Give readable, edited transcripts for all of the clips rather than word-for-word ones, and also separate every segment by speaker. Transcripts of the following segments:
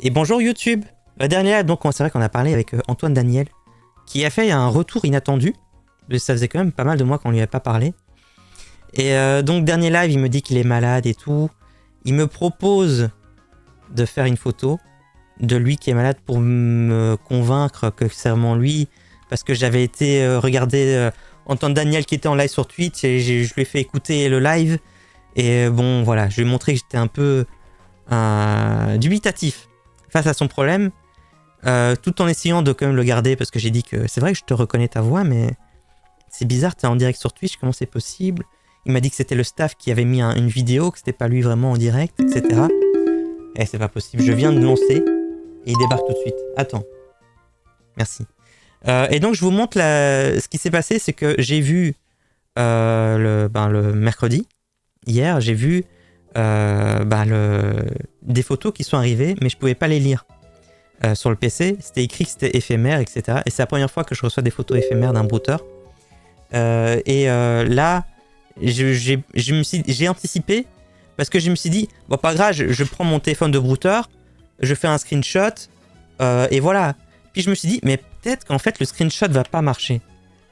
Speaker 1: Et bonjour YouTube. La dernière, donc c'est vrai qu'on a parlé avec Antoine Daniel, qui a fait un retour inattendu. Ça faisait quand même pas mal de mois qu'on lui avait pas parlé. Et donc dernier live, il me dit qu'il est malade et tout. Il me propose de faire une photo de lui qui est malade pour me convaincre que c'est vraiment lui. Parce que j'avais été regarder Antoine Daniel qui était en live sur Twitch et je lui ai fait écouter le live. Et bon voilà, je lui ai montré que j'étais un peu dubitatif face à son problème, tout en essayant de quand même le garder parce que j'ai dit que c'est vrai que je te reconnais ta voix, mais c'est bizarre, t'es en direct sur Twitch, comment c'est possible? Il m'a dit que c'était le staff qui avait mis une vidéo, que c'était pas lui vraiment en direct, etc. Et c'est pas possible, je viens de lancer et il débarque tout de suite. Attends. Merci. Et donc je vous montre ce qui s'est passé, c'est que j'ai vu le mercredi, hier, j'ai vu des photos qui sont arrivées, mais je pouvais pas les lire sur le PC. C'était écrit que c'était éphémère, etc. Et c'est la première fois que je reçois des photos éphémères d'un brouteur. Là, j'ai anticipé parce que je me suis dit, bon, pas grave, je prends mon téléphone de brouteur, je fais un screenshot et voilà. Puis je me suis dit, mais peut-être qu'en fait le screenshot va pas marcher.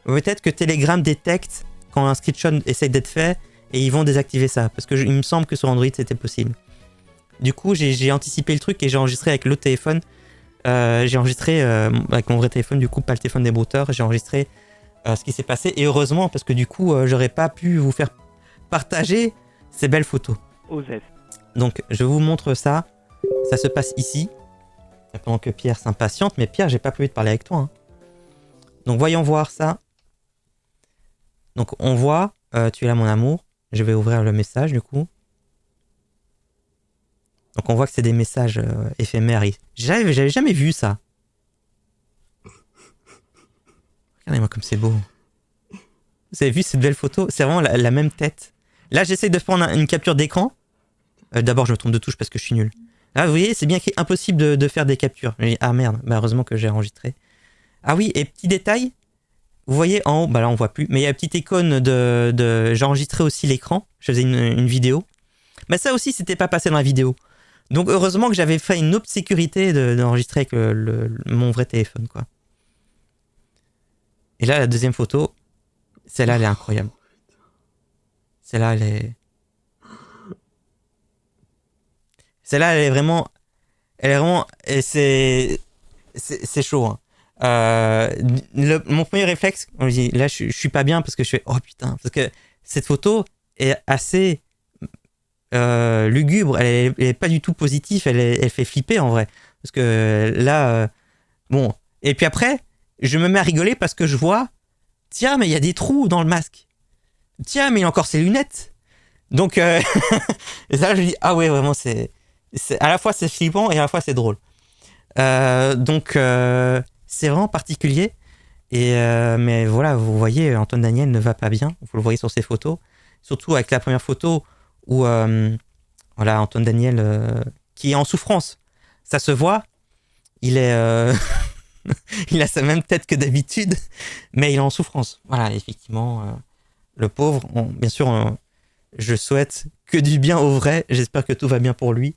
Speaker 1: Peut-être que Telegram détecte quand un screenshot essaie d'être fait et ils vont désactiver ça. Parce que il me semble que sur Android c'était possible. Du coup, j'ai anticipé le truc et j'ai enregistré avec l'autre téléphone. J'ai enregistré avec mon vrai téléphone, du coup, pas le téléphone des brouteurs. J'ai enregistré ce qui s'est passé. Et heureusement, parce que du coup, j'aurais pas pu vous faire partager ces belles photos. Donc, je vous montre ça. Ça se passe ici. Pendant que Pierre s'impatiente. Mais Pierre, j'ai pas prévu de parler avec toi. Hein. Donc, voyons voir ça. Donc, on voit, tu es là, mon amour. Je vais ouvrir le message, du coup. Donc, on voit que c'est des messages éphémères. J'avais jamais vu ça. Regardez-moi comme c'est beau. Vous avez vu cette belle photo? C'est vraiment la même tête. Là, j'essaie de prendre une capture d'écran. D'abord, je me trompe de touche parce que je suis nul. Là, vous voyez, c'est bien qu'il est impossible de faire des captures. Ah merde, bah, heureusement que j'ai enregistré. Ah oui, et petit détail. Vous voyez en haut, bah là on voit plus, mais il y a une petite icône j'ai enregistré aussi l'écran. Je faisais une vidéo. Mais ça aussi, c'était pas passé dans la vidéo. Donc heureusement que j'avais fait une autre sécurité d'enregistrer avec mon vrai téléphone, quoi. Et là, la deuxième photo, celle-là, elle est incroyable. Celle-là, elle est... Celle-là, elle est vraiment... Et c'est chaud, hein. Mon premier réflexe, on dit, là, je suis pas bien parce que je fais, oh putain, parce que cette photo est assez... lugubre, elle est pas du tout positive, elle fait flipper en vrai. Parce que là, bon. Et puis après, je me mets à rigoler parce que je vois, tiens, mais il y a des trous dans le masque. Tiens, mais il a encore ses lunettes. Donc, et ça, je dis, ah ouais, vraiment, à la fois c'est flippant et à la fois c'est drôle. Donc, c'est vraiment particulier. Mais voilà, vous voyez, Antoine Daniel ne va pas bien. Vous le voyez sur ses photos. Surtout avec la première photo où voilà, Antoine Daniel qui est en souffrance. Ça se voit. Il est il a sa même tête que d'habitude, mais il est en souffrance. Voilà, effectivement, le pauvre. Bien sûr, je souhaite que du bien au vrai. J'espère que tout va bien pour lui.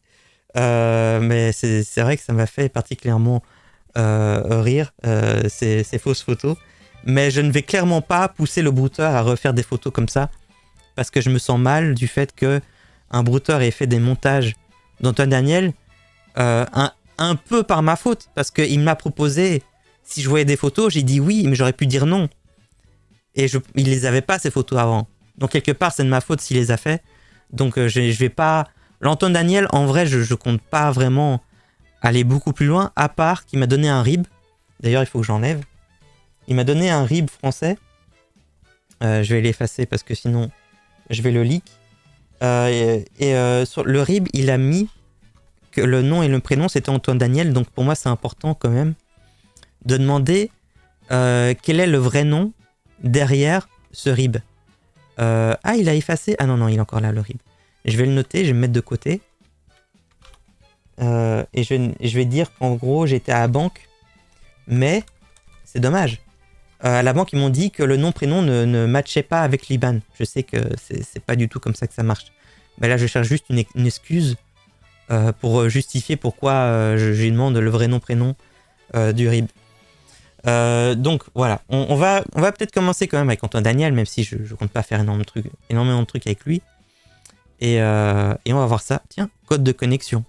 Speaker 1: Mais c'est vrai que ça m'a fait particulièrement rire, ces fausses photos. Mais je ne vais clairement pas pousser le brouteur à refaire des photos comme ça, parce que je me sens mal du fait qu'un brouteur ait fait des montages d'Antoine Daniel un peu par ma faute, parce qu'il m'a proposé, si je voyais des photos, j'ai dit oui, mais j'aurais pu dire non. Et il les avait pas, ces photos, avant. Donc quelque part, c'est de ma faute s'il les a fait. Donc je vais pas... L'Antoine Daniel, en vrai, je compte pas vraiment aller beaucoup plus loin, à part qu'il m'a donné un RIB. D'ailleurs, il faut que j'enlève. Il m'a donné un RIB français. Je vais l'effacer parce que sinon, je vais le leak. Sur le RIB, il a mis que le nom et le prénom, c'était Antoine Daniel. Donc pour moi, c'est important quand même de demander quel est le vrai nom derrière ce RIB. Ah, il a effacé. Ah non, il est encore là, le RIB. Je vais le noter, je vais me mettre de côté. Et je vais dire qu'en gros, j'étais à la banque. Mais c'est dommage. À la banque, ils m'ont dit que le nom-prénom ne matchait pas avec l'IBAN. Je sais que c'est pas du tout comme ça que ça marche. Mais là, je cherche juste une excuse pour justifier pourquoi je lui demande le vrai nom prénom du RIB. Donc voilà, on va peut-être commencer quand même avec Antoine Daniel, même si je compte pas faire énormément de trucs avec lui. Et on va voir ça. Tiens, code de connexion.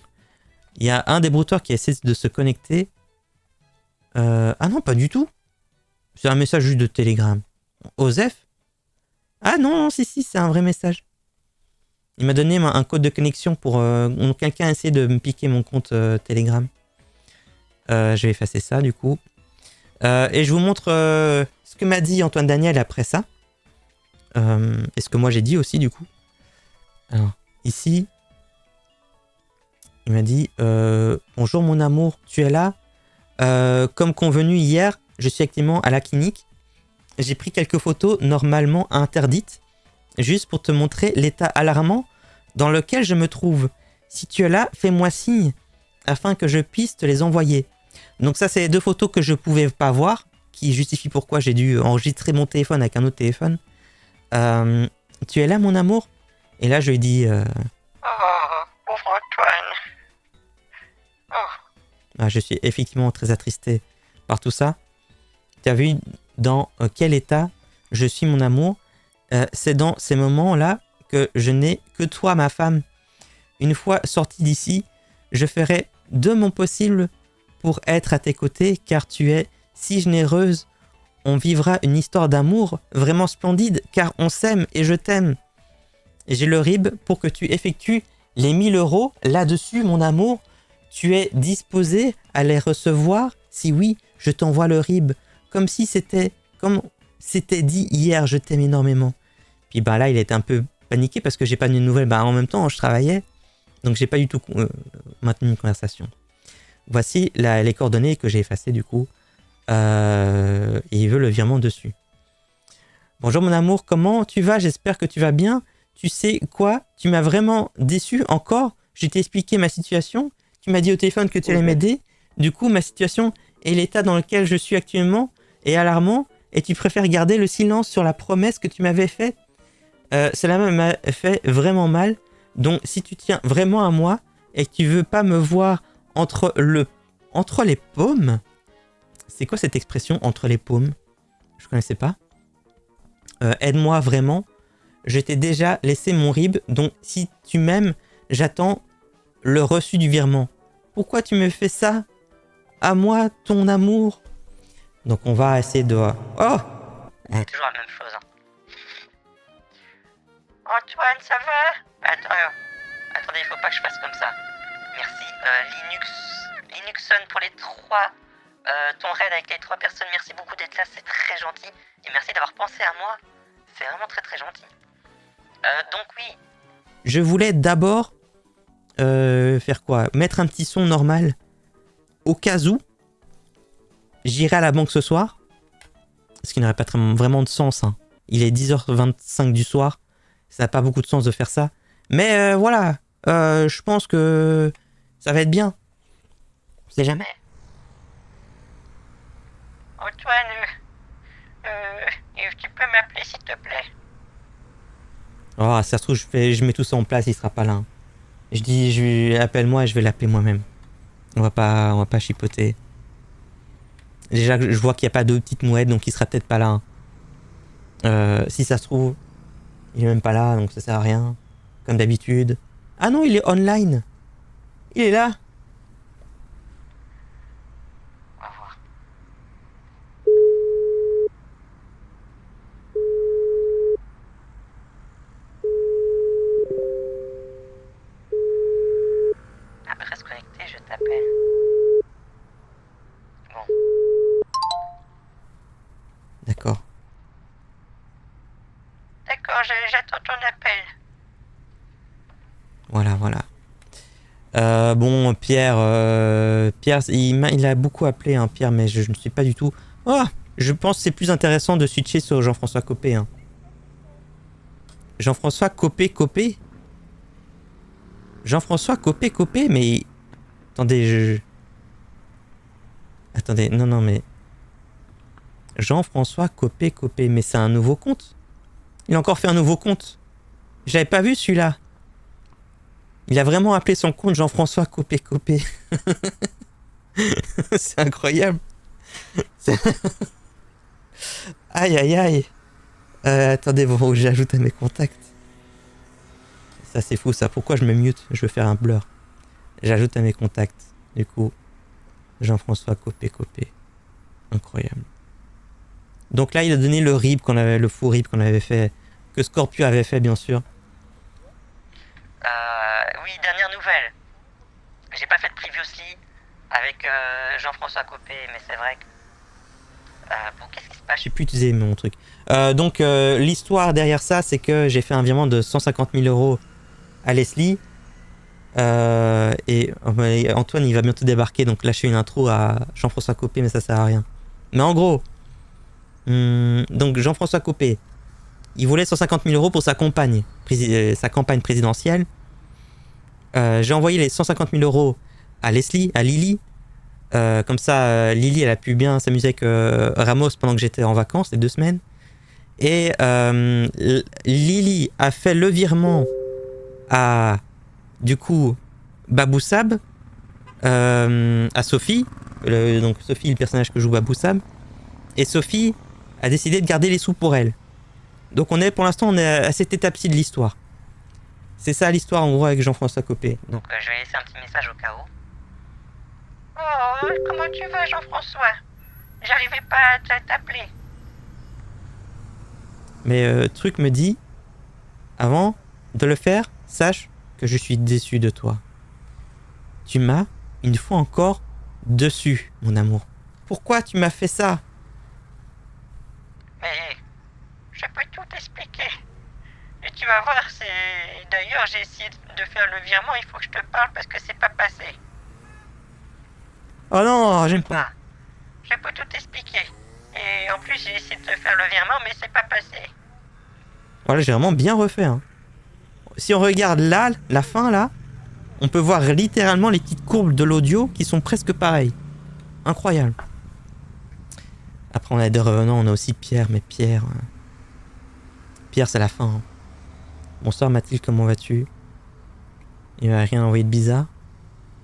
Speaker 1: Il y a un des brouteurs qui essaie de se connecter. Ah non, pas du tout. C'est un message juste de Telegram. Osef? Ah non, si, c'est un vrai message. Il m'a donné un code de connexion pour... quelqu'un a essayé de me piquer mon compte Telegram. Je vais effacer ça, du coup. Et je vous montre ce que m'a dit Antoine Daniel après ça. Et ce que moi j'ai dit aussi, du coup. Alors, ici... Il m'a dit « Bonjour mon amour, tu es là ? Comme convenu hier, je suis actuellement à la clinique. J'ai pris quelques photos normalement interdites, juste pour te montrer l'état alarmant dans lequel je me trouve. Si tu es là, fais-moi signe, afin que je puisse te les envoyer. » Donc ça, c'est les 2 photos que je pouvais pas voir, qui justifient pourquoi j'ai dû enregistrer mon téléphone avec un autre téléphone. Tu es là, mon amour ? Et là, je lui dis... Oh, pauvre Antoine. Oh. Ah, je suis effectivement très attristé par tout ça. Tu as vu dans quel état je suis, mon amour ? C'est dans ces moments-là que je n'ai que toi, ma femme. Une fois sorti d'ici, je ferai de mon possible pour être à tes côtés, car tu es si généreuse. On vivra une histoire d'amour vraiment splendide, car on s'aime et je t'aime. Et j'ai le RIB pour que tu effectues les 1 000 € là-dessus, mon amour. Tu es disposé à les recevoir? Si oui, je t'envoie le RIB. Comme c'était dit hier, je t'aime énormément. Puis bah là, il était un peu paniqué parce que j'ai pas de nouvelles. Bah en même temps, je travaillais, donc j'ai pas du tout maintenu une conversation. Voici les coordonnées que j'ai effacées du coup. Et il veut le virement dessus. Bonjour mon amour, comment tu vas? J'espère que tu vas bien. Tu sais quoi? Tu m'as vraiment déçu encore. Je t'ai expliqué ma situation. Tu m'as dit au téléphone que tu allais m'aider. Du coup, ma situation et l'état dans lequel je suis actuellement est alarmant et tu préfères garder le silence sur la promesse que tu m'avais faite. Cela m'a fait vraiment mal. Donc, si tu tiens vraiment à moi et que tu veux pas me voir entre les paumes, c'est quoi cette expression entre les paumes? Je connaissais pas. Aide-moi vraiment. Je t'ai déjà laissé mon RIB, donc si tu m'aimes, j'attends le reçu du virement. Pourquoi tu me fais ça? À moi, ton amour. Donc on va essayer de... Oh!
Speaker 2: C'est toujours la même chose. Hein. Antoine, ça va? Attendez, il faut pas que je fasse comme ça. Merci. Linuxon pour les 3. Ton raid avec les 3 personnes, merci beaucoup d'être là, c'est très gentil. Et merci d'avoir pensé à moi. C'est vraiment très très gentil. Donc oui.
Speaker 1: Je voulais d'abord faire quoi? Mettre un petit son normal. Au cas où, j'irai à la banque ce soir. Ce qui n'aurait pas vraiment de sens. Hein. Il est 10h25 du soir. Ça n'a pas beaucoup de sens de faire ça. Mais voilà. Je pense que ça va être bien. On sait jamais.
Speaker 2: Antoine, tu peux m'appeler s'il te plaît?
Speaker 1: Oh, ça se trouve, je mets tout ça en place, il sera pas là. Hein. Je dis, appelle-moi et je vais l'appeler moi-même. On va pas chipoter. Déjà, je vois qu'il n'y a pas de petite mouette, donc il sera peut-être pas là. Hein. Si ça se trouve, il est même pas là, donc ça sert à rien. Comme d'habitude. Ah non, il est online. Il est là.
Speaker 2: On va voir. Après se connecter, je t'appelle. Bon.
Speaker 1: D'accord.
Speaker 2: D'accord, j'attends ton appel.
Speaker 1: Voilà. Bon, Pierre, il a beaucoup appelé, hein, Pierre, mais je ne suis pas du tout... Oh, je pense que c'est plus intéressant de switcher sur Jean-François Copé. Hein. Jean-François Copé? Jean-François Copé, mais... Attendez, Attendez, non, mais... Jean-François Copé, mais c'est un nouveau compte? Il a encore fait un nouveau compte. J'avais pas vu celui-là. Il a vraiment appelé son compte Jean-François Copé Copé. C'est incroyable. C'est... Aïe aïe aïe. Attendez, bon, j'ajoute à mes contacts. Ça c'est fou ça. Pourquoi je me mute? Je veux faire un blur. J'ajoute à mes contacts. Du coup, Jean-François Copé Copé. Incroyable. Donc là, il a donné le rip qu'on avait, le faux rip qu'on avait fait, que Scorpio avait fait bien sûr.
Speaker 2: Oui, dernière nouvelle. J'ai pas fait de previously avec Jean-François Copé, mais c'est vrai que... bon, qu'est-ce qui se passe?
Speaker 1: J'ai pu utiliser mon truc. Donc l'histoire derrière ça, c'est que j'ai fait un virement de 150 000 € à Leslie. Et Antoine, il va bientôt débarquer, donc là je fais une intro à Jean-François Copé, mais ça sert à rien. Mais en gros, donc Jean-François Copé, il voulait 150 000 € pour sa campagne présidentielle. J'ai envoyé les 150 000 € à Leslie, à Lily. Comme ça, Lily, elle a pu bien s'amuser avec Ramos pendant que j'étais en vacances, les 2 semaines. Et Lily a fait le virement à, du coup, Babou Sab, à Sophie. Donc Sophie, le personnage que joue Babou Sab. Et Sophie a décidé de garder les sous pour elle. Donc pour l'instant, on est à cette étape-ci de l'histoire. C'est ça l'histoire en gros avec Jean-François Copé.
Speaker 2: Donc je vais laisser un petit message au cas où. Oh, comment tu vas, Jean-François? J'arrivais pas à t'appeler.
Speaker 1: Mais truc me dit, avant de le faire, sache que je suis déçu de toi. Tu m'as, une fois encore, dessus, mon amour. Pourquoi tu m'as fait ça?
Speaker 2: Mais je peux tout t'expliquer. Et tu vas voir, c'est... D'ailleurs, j'ai essayé de faire le virement, il faut que je te parle parce que c'est pas passé.
Speaker 1: Oh non, j'aime pas.
Speaker 2: Je peux tout expliquer. Et en plus, j'ai essayé de te faire le virement, mais c'est pas passé.
Speaker 1: Voilà, j'ai vraiment bien refait. Hein. Si on regarde là, la fin là, on peut voir littéralement les petites courbes de l'audio qui sont presque pareilles. Incroyable. Après, on a des revenants, on a aussi Pierre, mais Pierre... Pierre, c'est la fin. Hein. Bonsoir Mathilde, comment vas-tu? Il m'a rien envoyé de bizarre?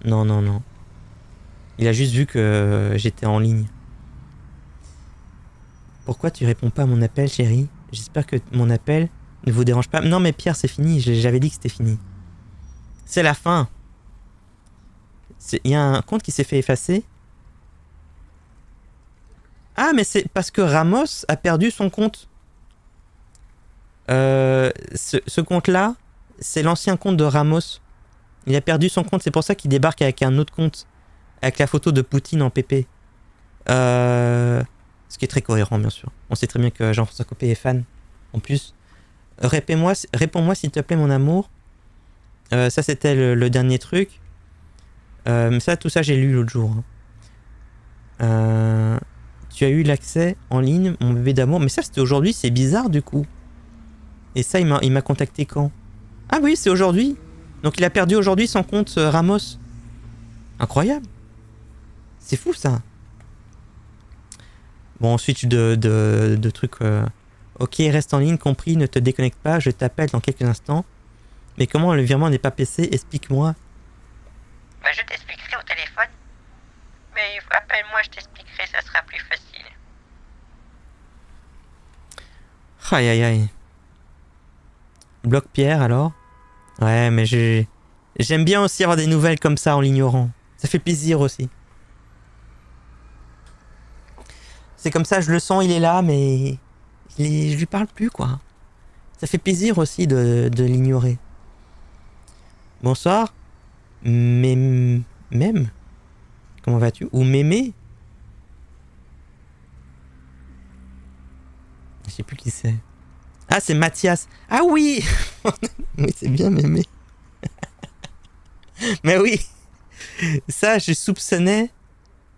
Speaker 1: Non, non, non. Il a juste vu que j'étais en ligne. Pourquoi tu réponds pas à mon appel, chérie? J'espère que mon appel ne vous dérange pas. Non mais Pierre, c'est fini. J'avais dit que c'était fini. C'est la fin. Il y a un compte qui s'est fait effacer. Ah, mais c'est parce que Ramos a perdu son compte. Ce compte-là, c'est l'ancien compte de Ramos. Il a perdu son compte. C'est pour ça qu'il débarque avec un autre compte. Avec la photo de Poutine en PP. Ce qui est très cohérent, bien sûr. On sait très bien que Jean-François Copé est fan. En plus, réponds-moi s'il te plaît, mon amour. Ça, c'était le dernier truc. Tout ça, j'ai lu l'autre jour. Hein. Tu as eu l'accès en ligne, mon bébé d'amour. Mais ça, c'était aujourd'hui. C'est bizarre, du coup. Et ça, il m'a contacté quand? Ah oui, c'est aujourd'hui. Donc, il a perdu aujourd'hui son compte Ramos. Incroyable. C'est fou, ça. Bon, switch de trucs. Ok, reste en ligne, compris, ne te déconnecte pas, je t'appelle dans quelques instants. Mais comment le virement n'est pas PC? Explique-moi.
Speaker 2: Bah, je t'expliquerai au téléphone. Mais appelle-moi, je t'expliquerai, ça sera plus facile.
Speaker 1: Aïe aïe aïe. Bloque Pierre alors? Ouais, mais j'aime bien aussi avoir des nouvelles comme ça en l'ignorant. Ça fait plaisir aussi. C'est comme ça, je le sens, il est là, mais je lui parle plus, quoi. Ça fait plaisir aussi de l'ignorer. Bonsoir. Même. Comment vas-tu? Ou Mémé? Je sais plus qui c'est. Ah, c'est Mathias. Ah oui. Oui, c'est bien Mémé. Mais oui. Ça, je soupçonnais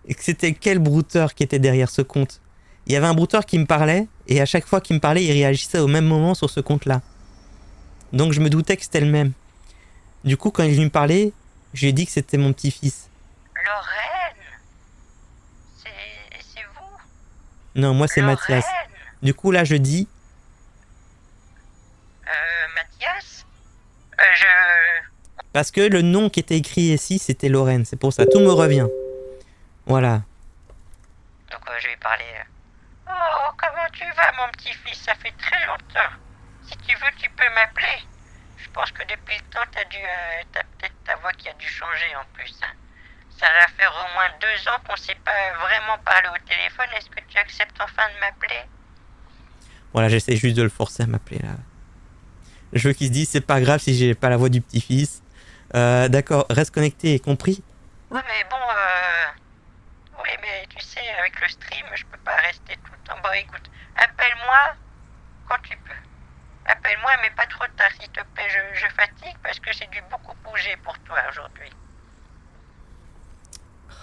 Speaker 1: que c'était quel brouteur qui était derrière ce compte. Il y avait un brouteur qui me parlait, et à chaque fois qu'il me parlait, il réagissait au même moment sur ce compte-là. Donc je me doutais que c'était le même. Du coup, quand il est venu me parler, je lui ai dit que c'était mon petit-fils.
Speaker 2: Lorraine? C'est vous?
Speaker 1: Non, moi c'est
Speaker 2: Lorraine?
Speaker 1: Mathias. Du coup, là, je dis...
Speaker 2: Mathias?
Speaker 1: Parce que le nom qui était écrit ici, c'était Lorraine. C'est pour ça. Tout me revient. Voilà.
Speaker 2: Donc je vais parler. Oh, comment tu vas, mon petit-fils? Ça fait très longtemps. Si tu veux, tu peux m'appeler. Je pense que depuis le temps, t'as peut-être ta voix qui a dû changer en plus. Hein. Ça va faire au moins 2 ans qu'on s'est pas vraiment parlé au téléphone. Est-ce que tu acceptes enfin de m'appeler?
Speaker 1: Voilà, j'essaie juste de le forcer à m'appeler là. Je veux qu'il se dise, c'est pas grave si j'ai pas la voix du petit-fils. D'accord, reste connecté, compris?
Speaker 2: Oui, mais bon, oui, mais tu sais, avec le stream, je peux pas rester tout le temps. Bon, écoute, appelle-moi quand tu peux. Appelle-moi, mais pas trop tard, s'il te plaît. Je fatigue parce que j'ai dû beaucoup bouger pour toi aujourd'hui.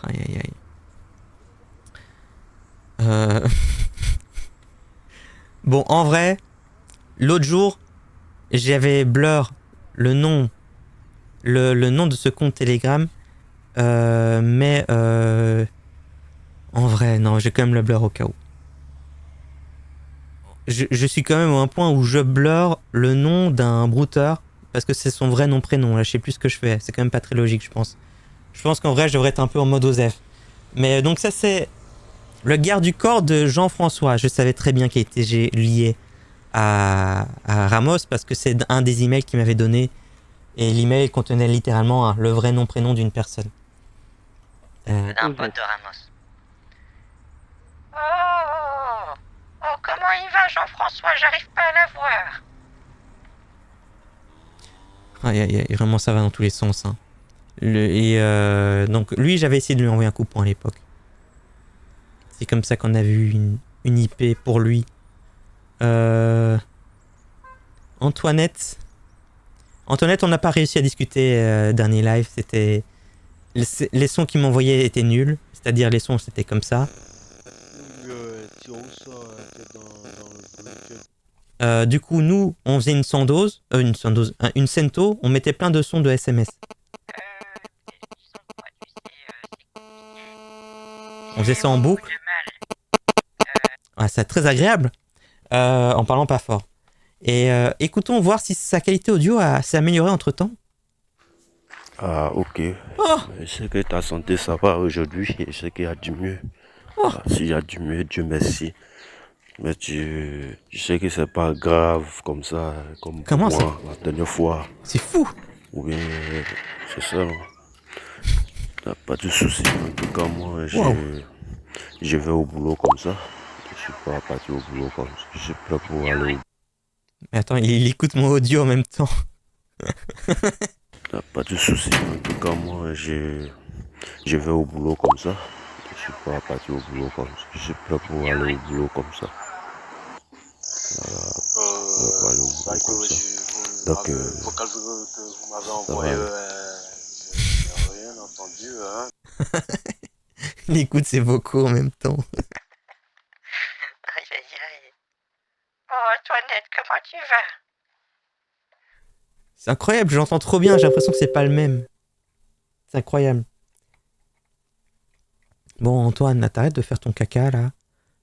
Speaker 1: Aïe aïe aïe. Bon, en vrai, l'autre jour, j'avais blur le nom, le nom de ce compte Telegram, mais en vrai, non, j'ai quand même le blur au cas où. Je suis quand même à un point où je blur le nom d'un brouteur parce que c'est son vrai nom prénom. Là, je sais plus ce que je fais. C'est quand même pas très logique, je pense. Je pense qu'en vrai, je devrais être un peu en mode OSEF. Mais donc ça, c'est le garde du corps de Jean-François. Je savais très bien qu'il était lié à Ramos parce que c'est un des emails qu'il m'avait donné et l'email contenait littéralement le vrai nom prénom d'une personne.
Speaker 2: D'un pote de Ramos. Oh, oh, comment il va, Jean-François? J'arrive pas à la voir.
Speaker 1: Aïe aïe aïe, vraiment ça va dans tous les sens. Hein. Donc lui, j'avais essayé de lui envoyer un coupon à l'époque. C'est comme ça qu'on a vu une IP pour lui. Antoinette, on n'a pas réussi à discuter dernier live. C'était les sons qu'il m'envoyait étaient nuls. C'est-à-dire les sons c'était comme ça. Du coup, nous, on faisait une cento, on mettait plein de sons de SMS. On faisait ça en boucle. Ah, c'est très agréable, en parlant pas fort. Et écoutons voir si sa qualité audio s'est améliorée entre temps.
Speaker 3: Ah, ok.
Speaker 1: Oh,
Speaker 3: Je sais que ta santé, ça va aujourd'hui. Je sais qu'il y a du mieux.
Speaker 1: Oh.
Speaker 3: Ah, s'il y a du mieux, Dieu merci. Mais je sais que c'est pas grave comme ça, comme
Speaker 1: Comment
Speaker 3: pour moi, la dernière fois.
Speaker 1: c'est fou.
Speaker 3: Ou bien, c'est ça. T'as pas de soucis. En tout cas, moi,
Speaker 1: Wow.
Speaker 3: je vais au boulot comme ça. Je suis pas parti au boulot comme ça. Je suis prêt pour aller au boulot.
Speaker 1: Mais attends, il écoute mon audio en même temps.
Speaker 3: T'as pas de soucis. En tout cas, moi, je vais au boulot comme ça. Je suis pas parti au boulot comme ça. Je suis prêt pour aller au boulot comme ça. Voilà. Pour aller au boulot comme ça. Donc,
Speaker 4: vocal que vous m'avez envoyé, j'ai rien entendu. Hein.
Speaker 1: Il écoute ses vocaux en même temps.
Speaker 2: Aïe, aïe, aïe. Oh, Antoinette, comment tu vas?
Speaker 1: C'est incroyable, j'entends trop bien, j'ai l'impression que c'est pas le même. C'est incroyable. Bon, Antoine, t'arrêtes de faire ton caca là.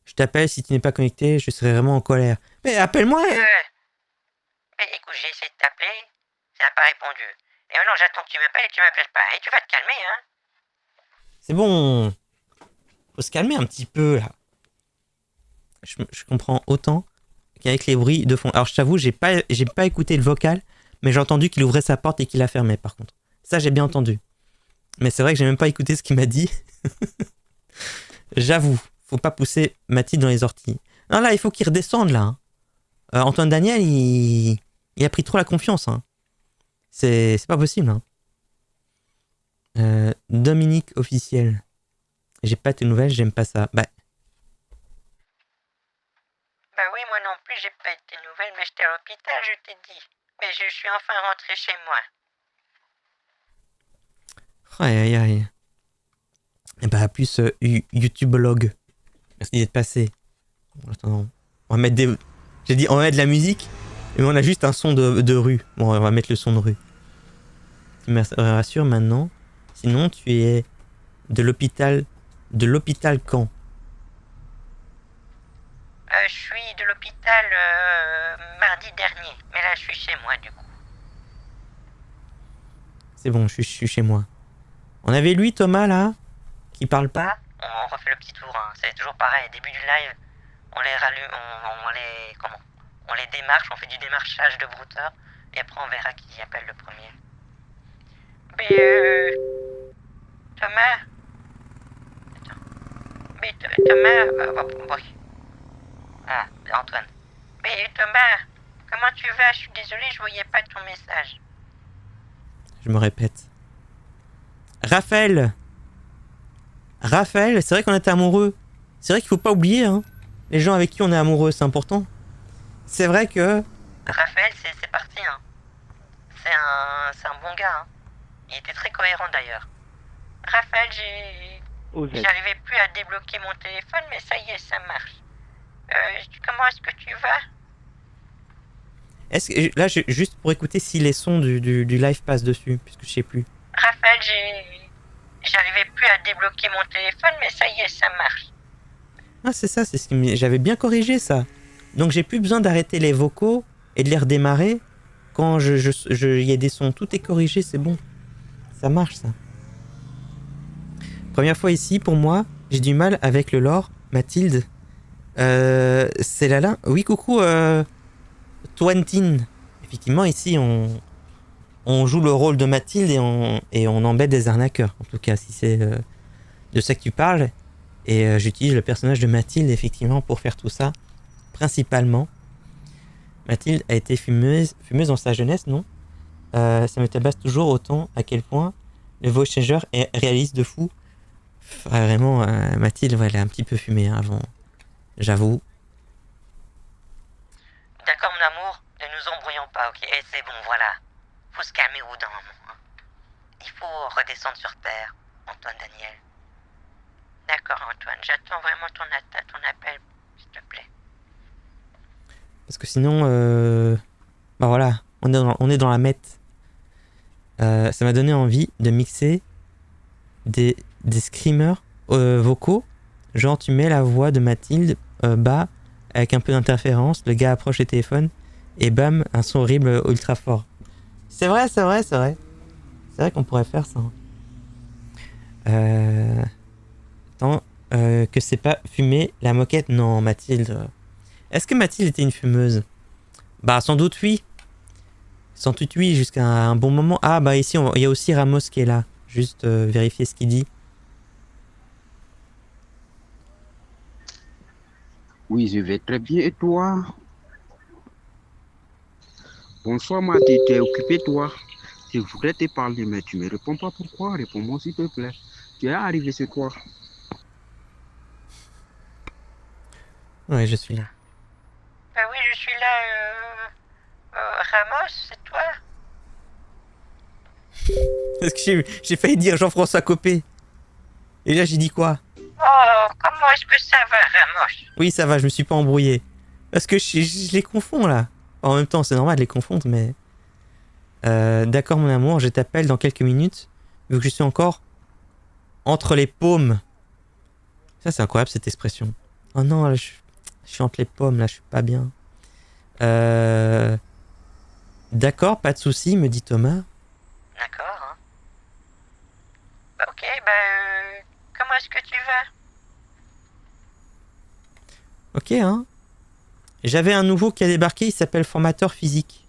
Speaker 1: Je t'appelle, si tu n'es pas connecté, je serai vraiment en colère. Mais appelle-moi.
Speaker 2: Mais écoute, j'ai essayé de t'appeler, ça n'a pas répondu. Et maintenant j'attends que tu m'appelles et tu m'appelles pas. Et tu vas te calmer, hein?
Speaker 1: C'est bon. Faut se calmer un petit peu là. Je comprends autant qu'avec les bruits de fond. Alors je t'avoue, j'ai pas écouté le vocal, mais j'ai entendu qu'il ouvrait sa porte et qu'il la fermait par contre. Ça j'ai bien entendu. Mais c'est vrai que j'ai même pas écouté ce qu'il m'a dit. J'avoue, faut pas pousser Mathilde dans les orties. Non là, il faut qu'il redescende là. Hein. Antoine Daniel, il a pris trop la confiance. Hein. C'est pas possible. Hein. Dominique officiel. J'ai pas tes nouvelles, j'aime pas ça. Bah
Speaker 2: oui, moi non plus, j'ai pas eu tes nouvelles, mais j'étais à l'hôpital, je t'ai dit. Mais je suis enfin rentré chez moi.
Speaker 1: Aïe aïe aïe. Et bah plus YouTubeologue. Merci d'être passé. Bon, attends, on va mettre des... J'ai dit on va mettre de la musique, mais on a juste un son de rue. Bon, on va mettre le son de rue. Tu me rassures maintenant. Sinon, tu es de l'hôpital quand?
Speaker 2: Je suis de l'hôpital mardi dernier, mais là je suis chez moi du coup.
Speaker 1: C'est bon, je suis chez moi. On avait lui, Thomas, là, qui parle pas.
Speaker 2: On refait le petit tour, hein. C'est toujours pareil, début du live, on les rallume, on les... Comment? On les démarche, on fait du démarchage de brouteurs, et après on verra qui appelle le premier. Mais Thomas? Attends. Mais Thomas... oui. Ah, Antoine. Mais Thomas, comment tu vas? Je suis désolé, je voyais pas ton message.
Speaker 1: Je me répète. Raphaël, c'est vrai qu'on était amoureux. C'est vrai qu'il faut pas oublier, hein. Les gens avec qui on est amoureux, c'est important. C'est vrai que...
Speaker 2: Raphaël, c'est parti, hein. C'est un bon gars, hein. Il était très cohérent d'ailleurs. Raphaël, j'arrivais plus à débloquer mon téléphone, mais ça y est, ça marche. Comment est-ce que tu vas?
Speaker 1: Est-ce que là, juste pour écouter si les sons du live passent dessus, puisque je sais plus.
Speaker 2: Raphaël, j'arrivais plus à débloquer mon téléphone, mais ça y est, ça marche.
Speaker 1: Ah, c'est ça, c'est ce que j'avais bien corrigé ça. Donc j'ai plus besoin d'arrêter les vocaux et de les redémarrer quand il y a des sons. Tout est corrigé, c'est bon. Ça marche ça. Première fois ici pour moi, j'ai du mal avec le lore. Mathilde, c'est Lala. Oui, coucou, Twentine. Effectivement, ici on joue le rôle de Mathilde et on embête des arnaqueurs. En tout cas, si c'est de ça que tu parles. Et j'utilise le personnage de Mathilde effectivement pour faire tout ça. Principalement. Mathilde a été fumeuse dans sa jeunesse, non? Ça me tabasse toujours autant à quel point le voice changer est réaliste de fou. Vraiment, Mathilde, ouais, elle a un petit peu fumé hein, avant. J'avoue.
Speaker 2: D'accord, mon amour, ne nous embrouillons pas, ok? Et c'est bon, voilà. Faut se calmer au bout d'un moment. Hein. Il faut redescendre sur terre, Antoine Daniel. D'accord, Antoine, j'attends vraiment ton appel, s'il te plaît.
Speaker 1: Parce que sinon, bah voilà, on est dans la mette. Ça m'a donné envie de mixer des screamers vocaux. Genre, tu mets la voix de Mathilde bas, avec un peu d'interférence, le gars approche le téléphone, et bam, un son horrible ultra fort. C'est vrai. C'est vrai qu'on pourrait faire ça. Attends, que c'est pas fumé, la moquette, non, Mathilde. Est-ce que Mathilde était une fumeuse? Bah, sans doute oui. Sans doute oui, jusqu'à un bon moment. Ah, bah ici, il y a aussi Ramos qui est là. Juste vérifier ce qu'il dit.
Speaker 5: Oui, je vais très bien. Et toi? Bonsoir, Mathilde. T'es occupé, toi? Je voudrais te parler, mais tu me réponds pas. Pourquoi? Réponds-moi, s'il te plaît. Tu es arrivé, c'est toi?
Speaker 1: Ouais, je suis là.
Speaker 2: Bah oui, je suis là, Ramos, c'est toi?
Speaker 1: Parce que j'ai failli dire Jean-François Copé. Et là, j'ai dit quoi?
Speaker 2: Oh, comment est-ce que ça va, Ramos?
Speaker 1: Oui, ça va, je me suis pas embrouillé. Parce que je les confonds, là. En même temps, c'est normal de les confondre, mais... d'accord, mon amour, je t'appelle dans quelques minutes, vu que je suis encore entre les paumes. Ça, c'est incroyable, cette expression. Oh non, là, je suis entre les pommes, là, je suis pas bien. D'accord, pas de souci, me dit Thomas.
Speaker 2: D'accord, hein. Bah ok, comment est-ce que tu vas?
Speaker 1: Ok, hein. J'avais un nouveau qui a débarqué, il s'appelle formateur physique.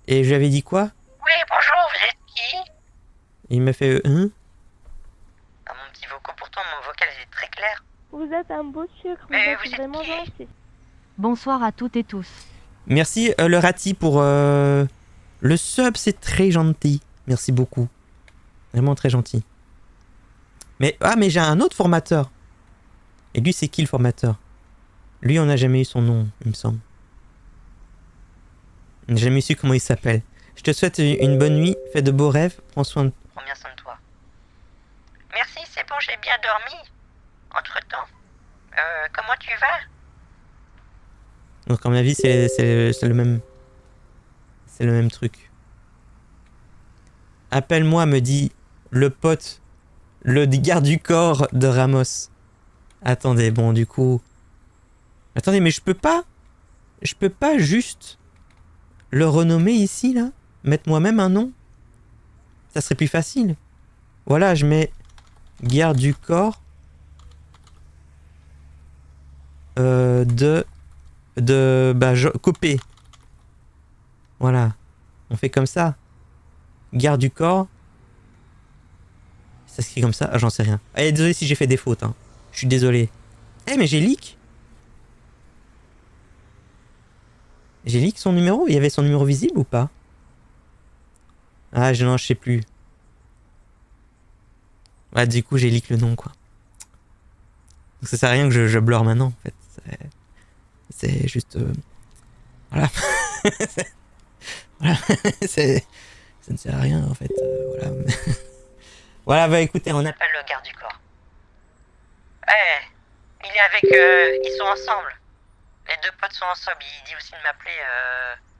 Speaker 1: Et je lui avais dit quoi?
Speaker 2: Oui, bonjour, vous êtes qui?
Speaker 1: Et il m'a fait hein?
Speaker 2: Ah, mon petit vocal, pourtant mon vocal est très clair.
Speaker 6: Vous êtes un beau sucre, vous
Speaker 2: Mais
Speaker 6: êtes
Speaker 2: vous êtes
Speaker 6: vraiment
Speaker 2: qui?
Speaker 6: gentil.
Speaker 7: Bonsoir à toutes et tous.
Speaker 1: Merci le Rati pour le sub, c'est très gentil. Merci beaucoup. Vraiment très gentil. Mais j'ai un autre formateur. Et lui, c'est qui le formateur? Lui, on n'a jamais eu son nom, il me semble. On n'a jamais su comment il s'appelle. Je te souhaite une bonne nuit, fais de beaux rêves, prends
Speaker 2: Prends bien soin de toi. Merci, c'est bon, j'ai bien dormi. Entre-temps. Comment tu vas?
Speaker 1: Donc, à mon avis, c'est le même. C'est le même truc. Appelle-moi, me dit le pote, le garde du corps de Ramos. Attendez, bon, du coup. Attendez, mais je peux pas juste le renommer ici, là? Mettre moi-même un nom? Ça serait plus facile. Voilà, je mets garde du corps Copé. Voilà. On fait comme ça. Garde du corps. Ça s'écrit comme ça? Ah, j'en sais rien. Allez, désolé si j'ai fait des fautes. Hein. Je suis désolé. Eh, mais j'ai leak. J'ai leak son numéro? Il y avait son numéro visible ou pas? Ah, non, je sais plus. Ouais, du coup, j'ai leak le nom, quoi. Donc, ça sert à rien que je blur maintenant, en fait. C'est juste... Voilà. Voilà. Ça ne sert à rien, en fait. Voilà. Voilà, bah écoutez, on appelle
Speaker 2: Le garde du corps. Il est avec... ils sont ensemble. Les deux potes sont ensemble. Il dit aussi de m'appeler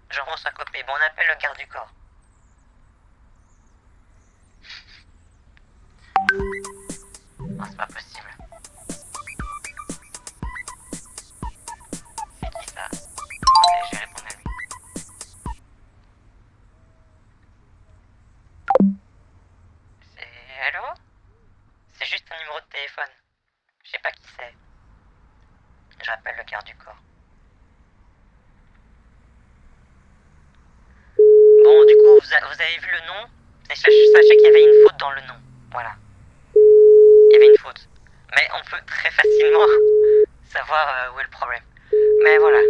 Speaker 2: Jean-François Copé. Bon, on appelle le garde du corps. Non, c'est pas possible. C'est qui ça? Attendez, je vais répondre à lui. Allô? C'est juste un numéro de téléphone. Je sais pas qui c'est. J'appelle le garde du corps. Bon, du coup, vous avez vu le nom? Sachez qu'il y avait une faute dans le nom. Voilà. Il y avait une faute. Mais on peut très facilement savoir où est le problème. Mais voilà.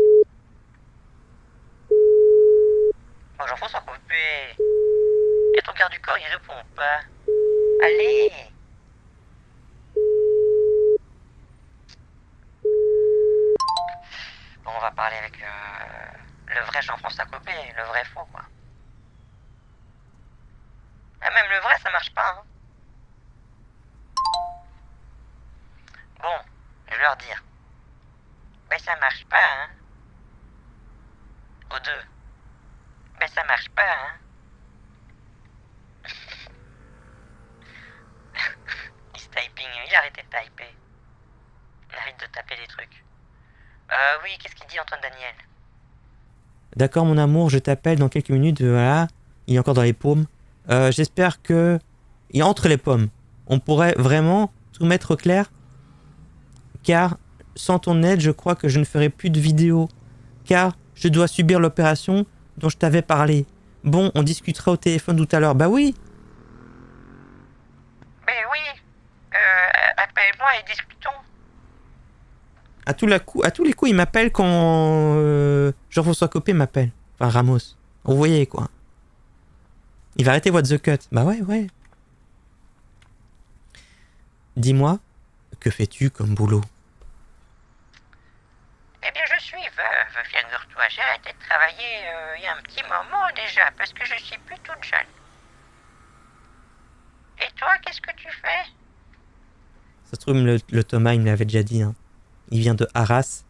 Speaker 2: Bon, Jean-François Copé. Et ton garde du corps, il répond pas. Allez! Bon, on va parler avec le vrai Jean-François Copé, le vrai faux, quoi. Ah, même le vrai, ça marche pas, hein. Bon, je vais leur dire. Mais ça marche pas, hein. Aux deux. Mais ça marche pas, hein. He's typing, il a arrêté de typer. Il arrête de taper des trucs. Oui, qu'est-ce qu'il dit Antoine Daniel?
Speaker 1: D'accord, mon amour, je t'appelle dans quelques minutes. Voilà. Il est encore dans les paumes. J'espère que... Il est entre les pommes. On pourrait vraiment tout mettre au clair. Car sans ton aide, je crois que je ne ferai plus de vidéos. Car je dois subir l'opération dont je t'avais parlé. Bon, on discutera au téléphone tout à l'heure. Bah oui.
Speaker 2: Mais oui. Appelle-moi et discutons.
Speaker 1: À tous les coups, il m'appelle quand Jean-François Copé m'appelle. Enfin, Ramos. Vous voyez, quoi. Il va arrêter What the Cut. Bah ouais. Dis-moi, que fais-tu comme boulot?
Speaker 2: Eh bien, je suis veuve, figure-toi. J'ai arrêté de travailler il y a un petit moment déjà, parce que je suis plus toute jeune. Et toi, qu'est-ce que tu fais?
Speaker 1: Ça se trouve, le Thomas, il me l'avait déjà dit. Hein. Il vient de Arras.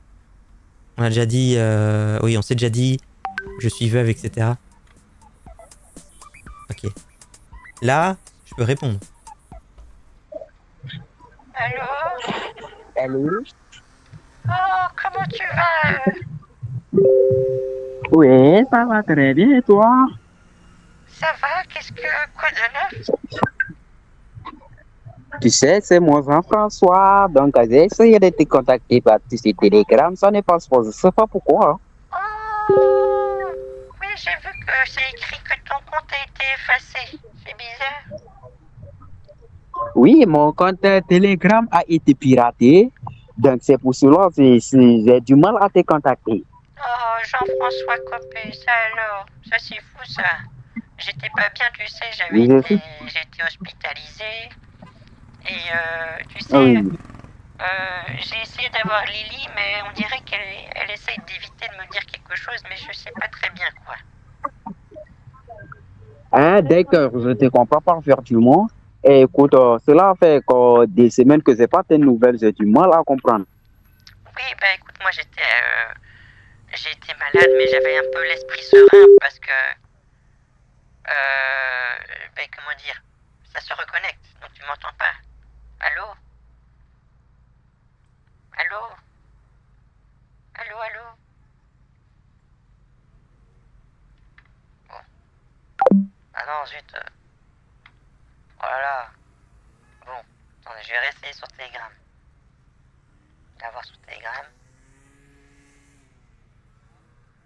Speaker 1: On a déjà dit... oui, on s'est déjà dit... Je suis veuve, etc. Ok. Là, je peux répondre.
Speaker 2: Allô?
Speaker 5: Allô?
Speaker 2: Oh, comment tu vas?
Speaker 5: Oui, ça va très bien, et toi?
Speaker 2: Ça va? Quoi de neuf?
Speaker 5: Tu sais, c'est moi Jean-François, donc j'ai essayé de te contacter par ce télégramme, ça n'est pas je sais pas pourquoi.
Speaker 2: Oh, oui, j'ai vu que c'est écrit que ton compte a été effacé. C'est bizarre.
Speaker 5: Oui, mon compte Telegram a été piraté, donc c'est pour cela que j'ai du mal à te contacter.
Speaker 2: Oh, Jean-François Copé, ça alors? Ça c'est fou ça. J'étais pas bien, tu sais, j'étais hospitalisé. Et tu sais,
Speaker 5: Oui.
Speaker 2: j'ai essayé d'avoir Lily, mais on dirait qu'elle essaye d'éviter de me dire quelque chose, mais je sais pas très bien quoi.
Speaker 5: Ah, d'accord, je te comprends parfaitement. Et écoute, cela fait des semaines que j'ai pas tes nouvelles, j'ai du mal à comprendre.
Speaker 2: Oui, bah écoute, moi j'étais malade, mais j'avais un peu l'esprit serein parce que, comment dire, ça se reconnecte, donc tu m'entends pas. Allô? Allô? Allô, allô? Bon. Ah non, zut. Je vais réessayer sur Telegram. Je vais voir sur Telegram.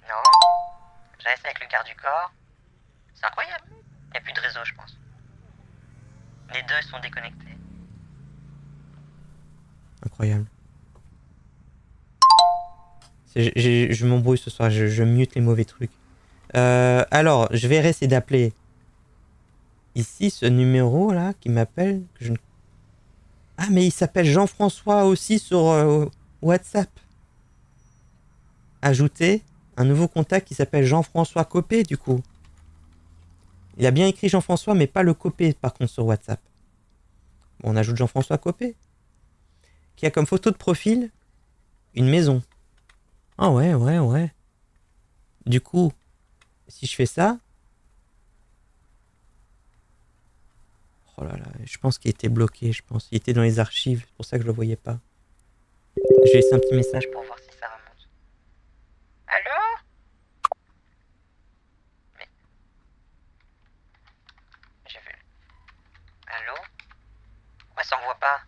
Speaker 2: Non. Je reste avec le garde du corps. C'est incroyable. Il n'y a plus de réseau, je pense. Les deux sont déconnectés.
Speaker 1: Incroyable. Je m'embrouille ce soir, je mute les mauvais trucs. Alors, je vais essayer d'appeler ici ce numéro là qui m'appelle. Ah, mais il s'appelle Jean-François aussi sur WhatsApp. Ajouter un nouveau contact qui s'appelle Jean-François Copé du coup. Il a bien écrit Jean-François, mais pas le Copé par contre sur WhatsApp. Bon, on ajoute Jean-François Copé, qui a comme photo de profil une maison. Ah ouais. Du coup, si je fais ça... Oh là là, je pense qu'il était bloqué, je pense. Il était dans les archives, c'est pour ça que je le voyais pas. Je vais laisser un petit message
Speaker 2: Pour voir si ça remonte. Allô? Mais... J'ai vu. Allô? Pourquoi ça envoie pas?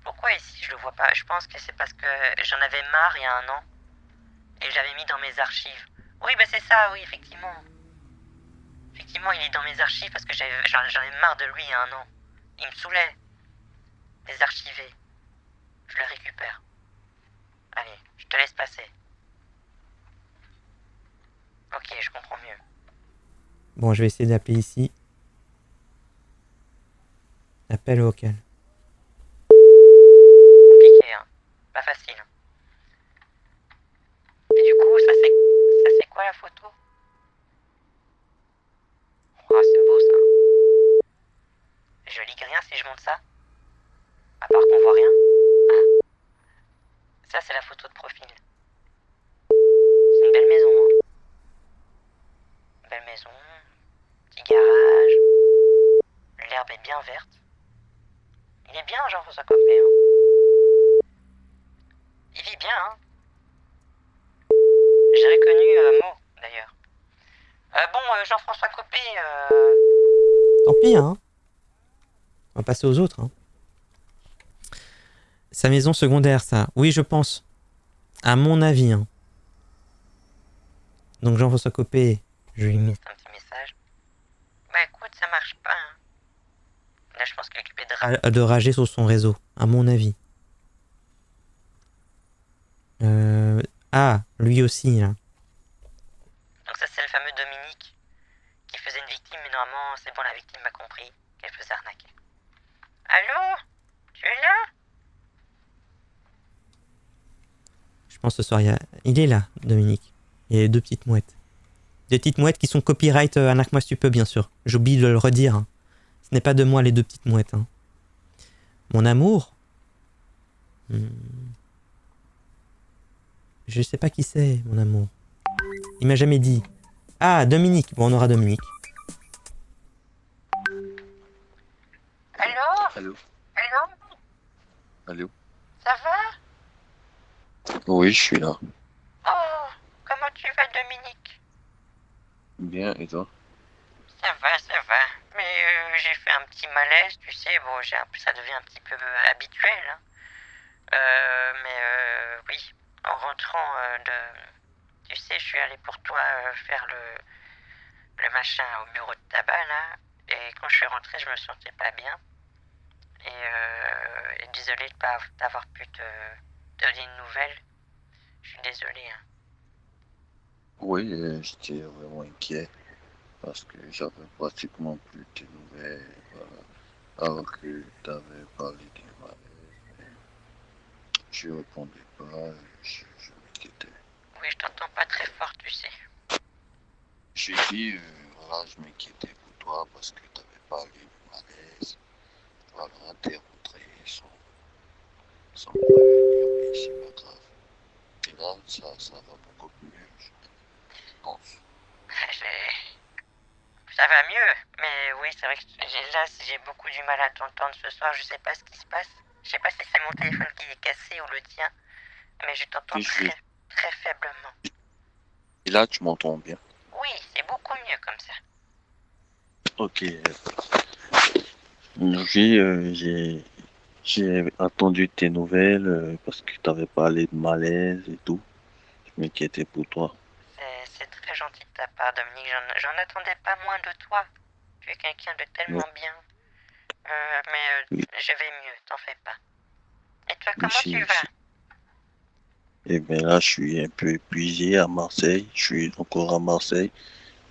Speaker 2: Pourquoi ici je le vois pas? Je pense que c'est parce que j'en avais marre il y a un an. Et je l'avais mis dans mes archives. Oui, bah c'est ça, oui, effectivement. Effectivement, il est dans mes archives parce que j'en ai marre de lui il y a un an. Il me saoulait. Désarchivé. Je le récupère. Allez, je te laisse passer. Ok, je comprends mieux.
Speaker 1: Bon, je vais essayer d'appeler ici. Appel vocal.
Speaker 2: Compliqué, hein. Pas facile. Et du coup, ça c'est quoi la photo? Oh, c'est beau ça. Je lis rien si je monte ça. À part qu'on voit rien. Ah. Ça c'est la photo de profil. C'est une belle maison. Hein. Belle maison. Petit garage. L'herbe est bien verte. Il est bien Jean-François Copé. Hein. Il vit bien, hein. J'ai reconnu Mo, d'ailleurs. Bon, Jean-François Copé,
Speaker 1: Tant pis, hein. On va passer aux autres, hein. Sa maison secondaire, ça. Oui, je pense. À mon avis, hein. Donc Jean-François Copé, je lui mets
Speaker 2: un petit message. Bah écoute, ça marche pas, hein. Là, je pense qu'il est occupé
Speaker 1: de rager sur son réseau, à mon avis. Ah, lui aussi, là.
Speaker 2: Donc ça, c'est le fameux Dominique qui faisait une victime, mais normalement, c'est bon, la victime a compris qu'elle faisait arnaquer. Allô? Tu es là?
Speaker 1: Je pense ce soir, il est là, Dominique. Il y a deux petites mouettes. Des petites mouettes qui sont copyright Arnaque-moi si tu peux, bien sûr. J'oublie de le redire. Hein. Ce n'est pas de moi, les deux petites mouettes. Hein. Mon amour? Je sais pas qui c'est, mon amour. Il m'a jamais dit. Ah, Dominique. Bon, on aura Dominique.
Speaker 2: Allô?
Speaker 3: Allô?
Speaker 2: Allô?
Speaker 3: Allô?
Speaker 2: Ça va?
Speaker 3: Oui, je suis là.
Speaker 2: Oh, comment tu vas, Dominique?
Speaker 3: Bien, et toi?
Speaker 2: Ça va. Mais j'ai fait un petit malaise, tu sais, bon, ça devient un petit peu habituel. Hein. Mais oui, en rentrant tu sais, je suis allé pour toi faire le machin au bureau de tabac, là. Et quand je suis rentré, je me sentais pas bien. Et désolé de pas t'avoir pu te donner une nouvelle. Je suis désolé. Hein.
Speaker 3: Oui, j'étais vraiment inquiet parce que j'avais pratiquement plus de nouvelles. Voilà. Alors que tu avais parlé du malaise, mais je répondais pas, je m'inquiétais.
Speaker 2: Oui, je t'entends pas très fort, tu sais.
Speaker 3: J'ai dit, voilà, je m'inquiétais pour toi parce que tu avais parlé du malaise. Voilà, t'es rentré sans me prévenir, mais c'est pas grave. Et là, ça va beaucoup mieux, je pense.
Speaker 2: Ça va mieux, mais oui, c'est vrai que j'ai beaucoup du mal à t'entendre ce soir. Je sais pas ce qui se passe. Je sais pas si c'est mon téléphone qui est cassé ou le tien, mais je t'entends très faiblement.
Speaker 3: Et là, tu m'entends bien?
Speaker 2: Oui, c'est beaucoup mieux comme ça.
Speaker 3: Ok. Oui, j'ai attendu tes nouvelles parce que tu avais parlé de malaise et tout. Je m'inquiétais pour toi.
Speaker 2: C'est très gentil de ta part, Dominique. J'en attendais pas moins de toi. Tu es quelqu'un de
Speaker 3: Oui,
Speaker 2: tellement bien. Mais
Speaker 3: oui,
Speaker 2: je vais mieux, t'en fais pas. Et toi, comment tu
Speaker 3: merci,
Speaker 2: vas?
Speaker 3: merci. Et bien là, je suis un peu épuisé à Marseille. Je suis encore à Marseille.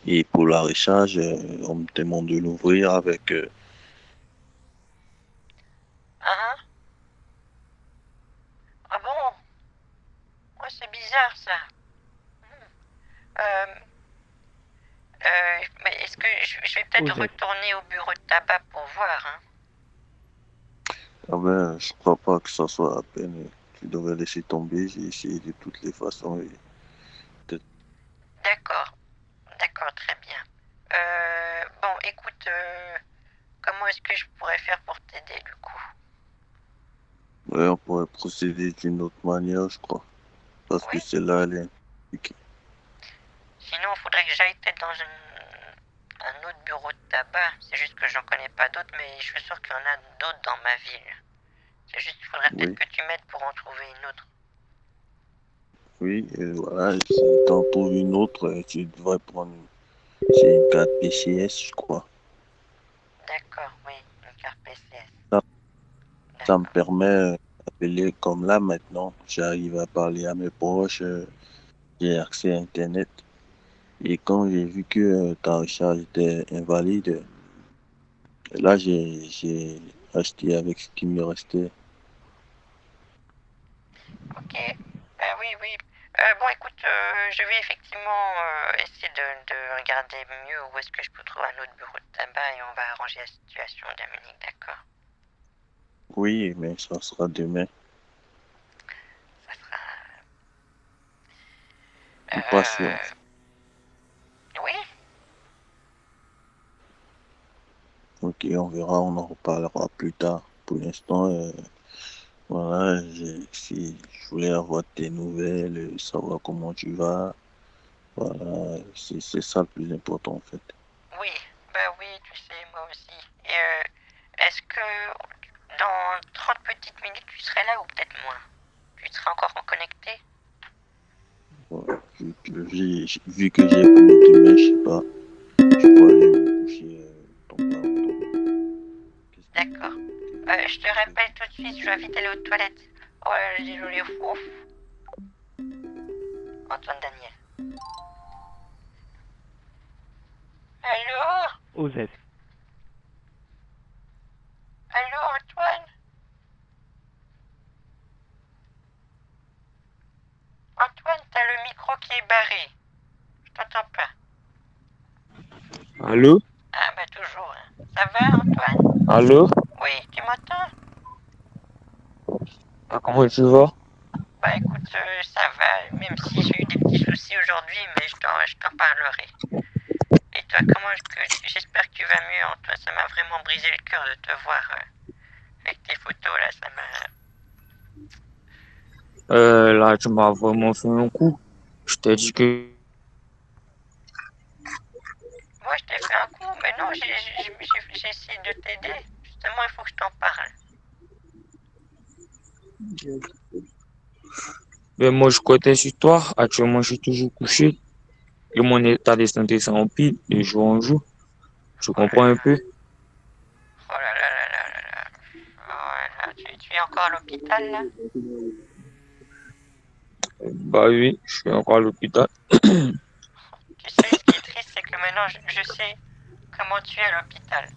Speaker 3: Et pour la recharge, on me demande de l'ouvrir avec...
Speaker 2: Hein? Ah bon? Oh, c'est bizarre ça. Euh, mais est-ce que je vais peut-être
Speaker 5: Osef.
Speaker 2: retourner au bureau de tabac pour voir, hein?
Speaker 3: Ah ben, je crois pas que ça soit à peine. Tu devrais laisser tomber. J'ai essayé de toutes les façons. Et peut-être-
Speaker 2: D'accord, d'accord, très bien. Bon, écoute, comment est-ce que je pourrais faire pour t'aider du coup?
Speaker 3: ouais, on pourrait procéder d'une autre manière, je crois. Parce que
Speaker 2: Oui?
Speaker 3: celle-là, elle est impliquée.
Speaker 2: Sinon, il faudrait que j'aille peut-être dans un autre bureau de tabac. C'est juste que j'en connais pas d'autres, mais je suis sûr qu'il y en a d'autres dans ma ville. C'est juste qu'il faudrait peut-être
Speaker 3: Oui,
Speaker 2: que tu m'aides pour en trouver une autre.
Speaker 3: oui, et voilà. Si t'en trouves une autre, tu devrais prendre. C'est une carte PCS, je crois.
Speaker 2: D'accord, oui, une carte PCS.
Speaker 3: Ça, ça me
Speaker 2: D'accord.
Speaker 3: permet d'appeler comme là maintenant. J'arrive à parler à mes proches. J'ai accès à Internet. Et quand j'ai vu que ta recharge était invalide, là, j'ai acheté avec ce qui me restait.
Speaker 2: Ok, oui, oui. Bon, écoute, je vais effectivement essayer de regarder mieux où est-ce que je peux trouver un autre bureau de tabac et on va arranger la situation, Dominique, d'accord?
Speaker 3: Oui, mais ça sera demain.
Speaker 2: Ça sera...
Speaker 3: Je suis pas sûr.
Speaker 2: Oui?
Speaker 3: Ok, on verra, on en reparlera plus tard. Pour l'instant, voilà, si je voulais avoir tes nouvelles, savoir comment tu vas. Voilà, c'est ça le plus important en fait.
Speaker 2: Oui, bah oui, tu sais, moi aussi. Et est-ce que dans 30 petites minutes, tu serais là ou peut-être moins? Tu seras encore connecté?
Speaker 3: Voilà, vu que j'ai plus de demain, je sais pas, je peux aller me coucher dans pas longtemps.
Speaker 2: D'accord. Je te
Speaker 3: Qu'est-ce
Speaker 2: rappelle tout de suite, je dois vite aller aux toilettes. Oh là là, désolé, ouf. Antoine Daniel. Allô?
Speaker 5: Osef.
Speaker 2: Allô, Antoine? Antoine, t'as le micro qui est barré. Je t'entends pas.
Speaker 5: Allô?
Speaker 2: Ah bah toujours, hein. Ça va, Antoine?
Speaker 5: Allô?
Speaker 2: Oui, tu m'entends?
Speaker 5: Ah, comment tu vas?
Speaker 2: Bah écoute, ça va, même si j'ai eu des petits soucis aujourd'hui, mais je t'en parlerai. Et toi, j'espère que tu vas mieux, Antoine. Ça m'a vraiment brisé le cœur de te voir avec tes photos là, ça m'a...
Speaker 5: Là, tu m'as vraiment fait un coup. Je t'ai dit que...
Speaker 2: Moi, je t'ai fait un coup, mais non, j'ai essayé de t'aider. Justement, il faut que je t'en parle.
Speaker 5: Mais moi, je connais cette histoire. Actuellement, je suis toujours couché. Et mon état de santé s'empire de jour en jour. Tu
Speaker 2: Oh là
Speaker 5: comprends un
Speaker 2: là,
Speaker 5: peu?
Speaker 2: oh là là là là là là. Oh là là, tu es encore à l'hôpital là?
Speaker 5: Bah oui, je suis encore à l'hôpital.
Speaker 2: Tu sais, ce qui est triste, c'est que maintenant, je sais comment tu es à l'hôpital.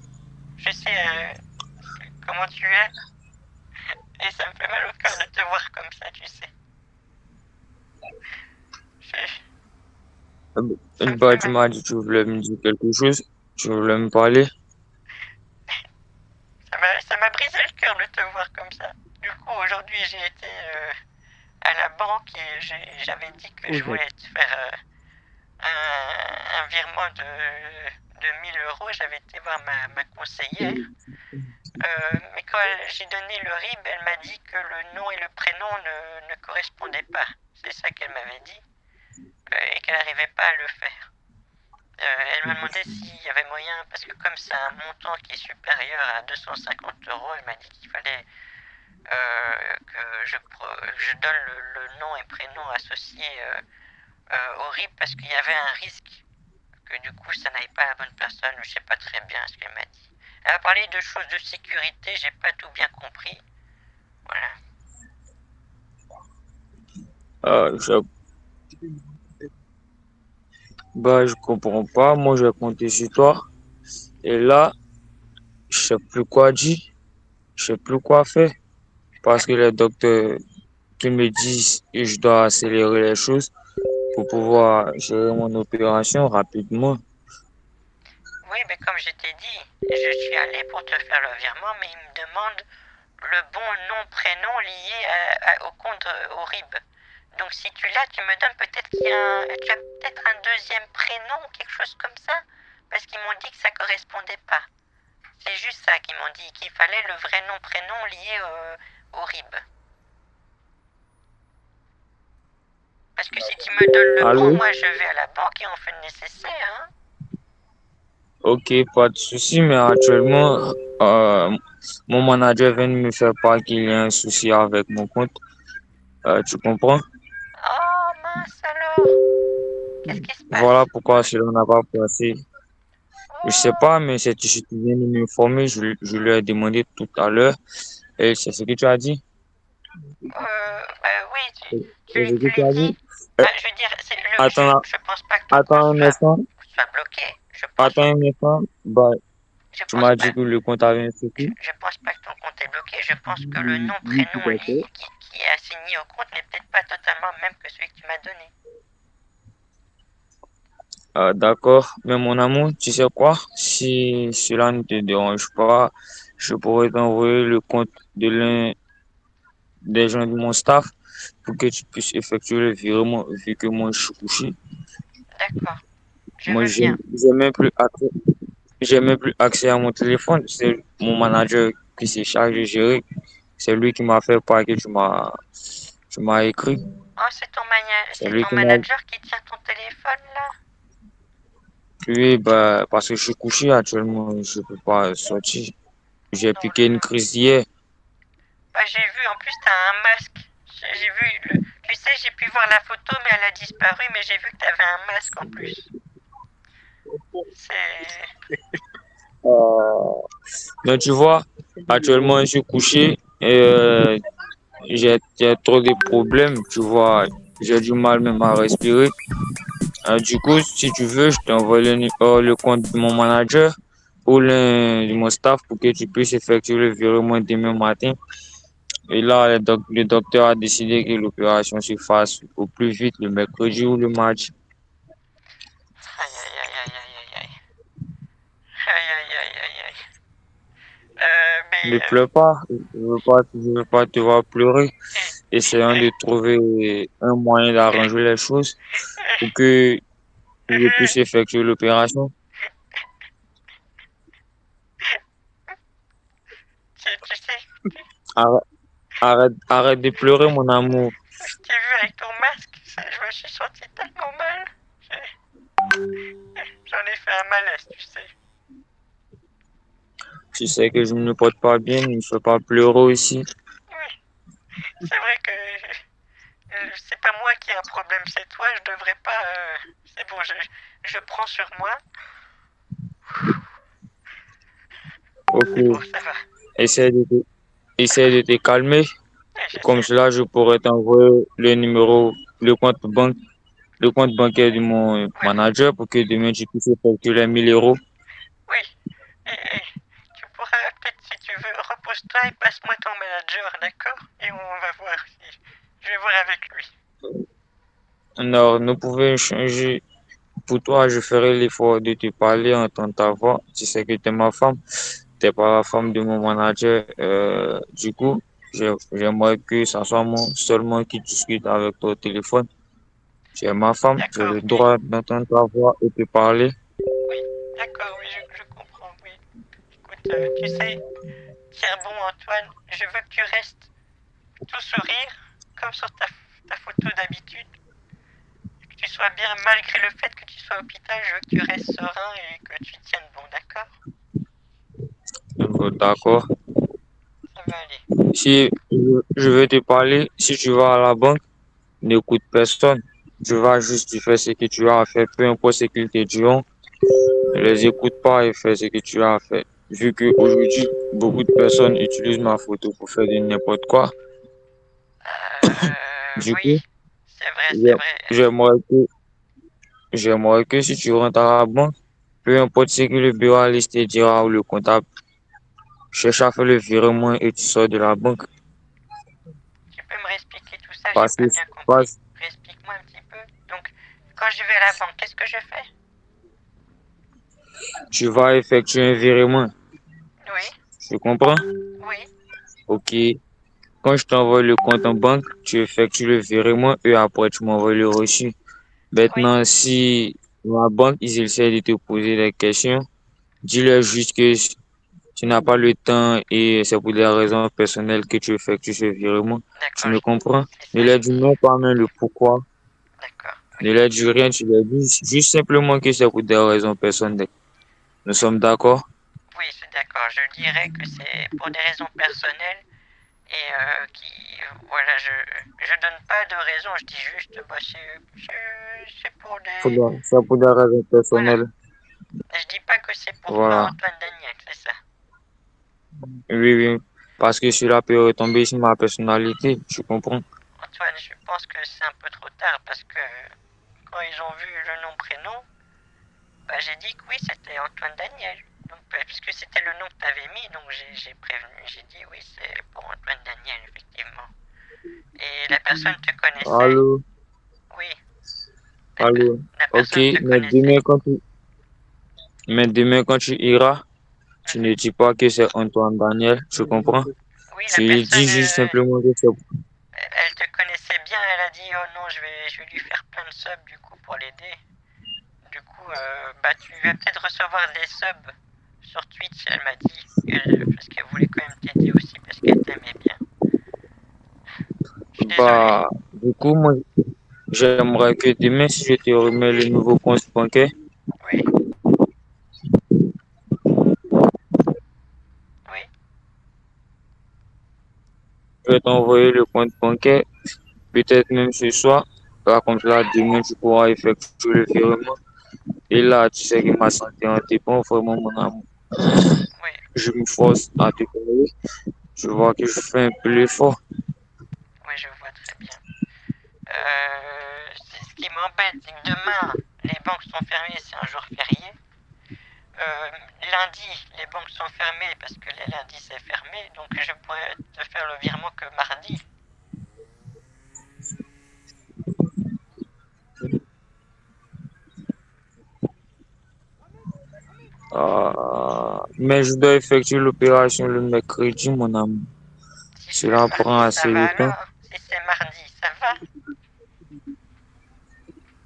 Speaker 2: Je sais comment tu es, et ça me fait mal au cœur de te voir comme ça, tu sais. Je- Ça me
Speaker 5: Bah,
Speaker 2: fait
Speaker 5: tu
Speaker 2: mal.
Speaker 5: m'as dit que tu voulais me dire quelque chose. Tu voulais me parler.
Speaker 2: Ça m'a brisé le cœur de te voir comme ça. Du coup, aujourd'hui, j'ai été à la banque et j'avais dit que je
Speaker 5: Osef.
Speaker 2: voulais te faire un virement de 1 000 euros. J'avais été voir ma conseillère. Mais quand j'ai donné le RIB, elle m'a dit que le nom et le prénom ne correspondaient pas. C'est ça qu'elle m'avait dit. Et qu'elle n'arrivait pas à le faire. Elle m'a demandé s'il y avait moyen, parce que comme c'est un montant qui est supérieur à 250 euros, elle m'a dit qu'il fallait que je donne le nom et prénom associé au RIB, parce qu'il y avait un risque que du coup ça n'aille pas à la bonne personne. Je sais pas très bien ce qu'elle m'a dit. Elle a parlé de choses de sécurité, j'ai pas tout bien compris. Voilà.
Speaker 8: Je... Bah, je comprends pas. Moi, je vais compter sur toi. Et là, je sais plus quoi dire. Je sais plus quoi faire. Parce que les docteurs qui me disent que je dois accélérer les choses pour pouvoir gérer mon opération rapidement.
Speaker 2: Oui, mais comme je t'ai dit, je suis allé pour te faire le virement, mais il me demande le bon nom, prénom lié au compte au RIB. Donc si tu l'as, tu me donnes peut-être tu as peut-être un deuxième prénom ou quelque chose comme ça, parce qu'ils m'ont dit que ça correspondait pas. C'est juste ça qu'ils m'ont dit, qu'il fallait le vrai nom, prénom lié au RIB. Parce que si tu me donnes le bon,
Speaker 8: Allô?
Speaker 2: moi je vais à la banque et on fait le nécessaire, hein.
Speaker 8: Ok, pas de souci, mais actuellement, mon manager vient de me faire part qu'il y a un souci avec mon compte. Tu comprends?
Speaker 2: Oh mince alors, qu'est-ce qui se
Speaker 8: Voilà
Speaker 2: passe?
Speaker 8: pourquoi cela n'a pas passé. Je sais
Speaker 2: Oh,
Speaker 8: pas, mais cette chute vient de m'informer. Je lui ai demandé tout à l'heure. Et c'est ce que tu as dit.
Speaker 2: oui,
Speaker 8: C'est ce
Speaker 2: tu
Speaker 8: que tu
Speaker 2: lui
Speaker 8: as dit.
Speaker 2: dis.
Speaker 8: Euh,
Speaker 2: Je veux dire,
Speaker 8: attends,
Speaker 2: je pense pas que ton compte
Speaker 8: attends un instant.
Speaker 2: soit bloqué.
Speaker 8: Attends un instant. Bah,
Speaker 2: Je
Speaker 8: tu
Speaker 2: pense
Speaker 8: m'as
Speaker 2: pas,
Speaker 8: dit que le compte avait un souci.
Speaker 2: je pense pas que ton compte est bloqué. Je pense que le nom,
Speaker 5: Oui, tout
Speaker 2: prénom
Speaker 5: à fait.
Speaker 2: qui est assigné au compte n'est peut-être pas totalement le même que celui que tu m'as donné.
Speaker 8: D'accord. Mais mon amour, tu sais quoi? Si cela ne te dérange pas, je pourrais t'envoyer le compte de l'un des gens de mon staff pour que tu puisses effectuer le virement vu que moi je suis couché.
Speaker 2: D'accord, je
Speaker 8: Moi,
Speaker 2: veux bien.
Speaker 8: j'ai même plus accès à mon téléphone. C'est mon manager qui s'est chargé de gérer. C'est lui qui m'a fait part que tu m'as écrit.
Speaker 2: Oh,
Speaker 8: C'est
Speaker 2: c'est
Speaker 8: lui
Speaker 2: ton
Speaker 8: qui m'a,
Speaker 2: manager qui tient ton téléphone là?
Speaker 8: lui, bah, parce que je suis couché actuellement, je peux pas sortir. J'ai
Speaker 2: Non,
Speaker 8: piqué une crise hier.
Speaker 2: bah, j'ai vu, en plus t'as un masque. J'ai vu tu sais, j'ai pu voir la photo, mais elle a disparu, mais j'ai vu que t'avais un masque en plus. C'est...
Speaker 8: Euh, Donc, tu vois, actuellement, je suis couché et j'ai trop de problèmes, tu vois. J'ai du mal même à respirer. Du coup, si tu veux, je t'envoie le compte de mon manager ou l'un de mon staff pour que tu puisses effectuer le virement demain matin. Et là, le docteur a décidé que l'opération se fasse au plus vite le mercredi ou le mardi.
Speaker 2: Aïe, aïe, aïe, aïe, aïe, aïe, aïe. Aïe, aïe, aïe, aïe, aïe.
Speaker 8: Ne pleure pas, je veux pas te voir pleurer. Essayons de trouver un moyen d'arranger les choses pour que je puisse effectuer l'opération.
Speaker 2: tu sais,
Speaker 8: Arrête, arrête de pleurer, mon amour.
Speaker 2: je t'ai vu avec ton masque, je me suis senti tellement mal. J'en ai fait un malaise, tu sais.
Speaker 8: Tu sais que je ne me porte pas bien, il ne faut pas pleurer aussi.
Speaker 2: Oui, c'est vrai que c'est pas moi qui ai un problème, c'est toi, je devrais pas... c'est bon, je prends sur moi.
Speaker 8: Ok,
Speaker 2: C'est bon, ça va.
Speaker 8: essaie de te, essaie de te calmer.
Speaker 2: Ouais,
Speaker 8: Comme
Speaker 2: j'essaie.
Speaker 8: cela, je pourrais t'envoyer le numéro, le compte bancaire de mon
Speaker 2: Voilà.
Speaker 8: manager pour que demain tu puisses effectuer les 1 000 euros.
Speaker 2: Oui. Et tu pourras peut-être, si tu veux, repose-toi et passe-moi ton manager, d'accord? Et on va voir si... Je vais voir avec lui.
Speaker 8: Alors, nous pouvons changer. Pour toi, je ferai l'effort de te parler en tant ta voix. Tu sais que tu es ma femme. T'es pas la femme de mon manager. Du coup, j'aimerais que ça soit moi seulement qui discute avec toi au téléphone. Tu es ma femme, j'ai
Speaker 2: D'accord,
Speaker 8: le
Speaker 2: oui.
Speaker 8: droit d'entendre ta voix et te parler.
Speaker 2: Oui, d'accord, oui, je comprends, oui. Écoute, tu sais, tiens bon Antoine, je veux que tu restes tout sourire, comme sur ta photo d'habitude. Que que tu sois bien, malgré le fait que tu sois à l'hôpital, je veux que tu restes serein et que tu tiennes bon, d'accord?
Speaker 8: D'accord.
Speaker 2: Ça va aller.
Speaker 8: Si je vais te parler, si tu vas à la banque, n'écoute personne. Tu vas juste faire ce que tu as à faire, peu importe ce qu'ils te diront. Ne les écoute pas et fais ce que tu as à faire. Vu qu'aujourd'hui, beaucoup de personnes utilisent ma photo pour faire du n'importe quoi. Du
Speaker 2: Oui,
Speaker 8: coup,
Speaker 2: c'est vrai, c'est
Speaker 8: j'ai-
Speaker 2: vrai.
Speaker 8: j'aimerais que si tu rentres à la banque, peu importe ce que le bureaualiste te dira ou le comptable, cherche à faire le virement et tu sors de la banque.
Speaker 2: Tu peux me réexpliquer tout ça, j'ai
Speaker 8: Parce que,
Speaker 2: pas bien compris.
Speaker 8: parce-
Speaker 2: Réexplique-moi un petit peu. Donc, quand je vais à la banque, qu'est-ce que je fais?
Speaker 8: tu vas effectuer un virement.
Speaker 2: Oui,
Speaker 8: Tu comprends?
Speaker 2: oui,
Speaker 8: Ok. Quand je t'envoie le compte en banque, tu effectues le virement et après tu m'envoies le reçu.
Speaker 2: oui.
Speaker 8: Maintenant, si la banque, ils essaient de te poser des questions, dis-leur juste que tu n'as pas le temps et c'est pour des raisons personnelles que tu effectues ce virement. Tu
Speaker 2: D'accord,
Speaker 8: me comprends?
Speaker 2: c'est
Speaker 8: Ne
Speaker 2: ça,
Speaker 8: leur
Speaker 2: je
Speaker 8: dis
Speaker 2: dis.
Speaker 8: non pas même le pourquoi.
Speaker 2: D'accord, oui.
Speaker 8: Ne leur dis rien, tu leur dis juste simplement que c'est pour des raisons personnelles. Nous sommes d'accord?
Speaker 2: Oui, je suis d'accord. Je dirais que c'est pour des raisons personnelles et voilà, je donne pas de raison. Je dis juste, bah, c'est pour des,
Speaker 8: C'est pour des raisons
Speaker 2: voilà.
Speaker 8: personnelles.
Speaker 2: Je dis pas que c'est pour toi,
Speaker 8: Voilà.
Speaker 2: Antoine Daniel, c'est ça.
Speaker 8: Oui, oui. Parce que cela peut retomber sur ma personnalité, tu comprends?
Speaker 2: Antoine, je pense que c'est un peu trop tard parce que quand ils ont vu le nom prénom, bah, j'ai dit que oui, c'était Antoine Daniel. Donc, puisque c'était le nom que tu avais mis, donc j'ai prévenu, j'ai dit oui, c'est pour Antoine Daniel, effectivement. Et la personne te connaissait,
Speaker 8: Allô?
Speaker 2: oui,
Speaker 8: Allô?
Speaker 2: la
Speaker 8: Ok,
Speaker 2: personne te connaissait.
Speaker 8: mais demain quand tu iras, tu
Speaker 2: Mhm.
Speaker 8: ne dis pas que c'est Antoine Daniel, tu comprends?
Speaker 2: Oui, la
Speaker 8: Tu dis
Speaker 2: personne,
Speaker 8: juste simplement que c'est...
Speaker 2: elle te connaissait bien, elle a dit oh non, je vais lui faire plein de subs du coup pour l'aider. Du coup, bah tu vas peut-être recevoir des subs sur Twitch, elle m'a dit, parce qu'elle voulait quand même t'aider aussi parce qu'elle t'aimait bien. Je suis désolé.
Speaker 8: Bah, du coup, moi, j'aimerais que demain, si je te remets le nouveau compte bancaire,
Speaker 2: Oui, oui,
Speaker 8: je vais t'envoyer le compte bancaire, peut-être même ce soir. Là, comme ça, demain, tu pourras effectuer le virement. Et là, tu sais que ma santé en dépend vraiment, mon amour.
Speaker 2: oui,
Speaker 8: Je me force à te parler. Je vois que je fais un peu l'effort.
Speaker 2: oui, je vois très bien. Ce qui m'embête, c'est que demain, les banques sont fermées, c'est un jour férié. Lundi, les banques sont fermées parce que les lundis c'est fermé, donc je pourrais te faire le virement que mardi.
Speaker 8: Mais je dois effectuer l'opération le mercredi, mon amour.
Speaker 2: Si c'est le
Speaker 8: Cela prend
Speaker 2: mardi, ça
Speaker 8: assez
Speaker 2: va
Speaker 8: de temps.
Speaker 2: alors. Si c'est mardi, ça va.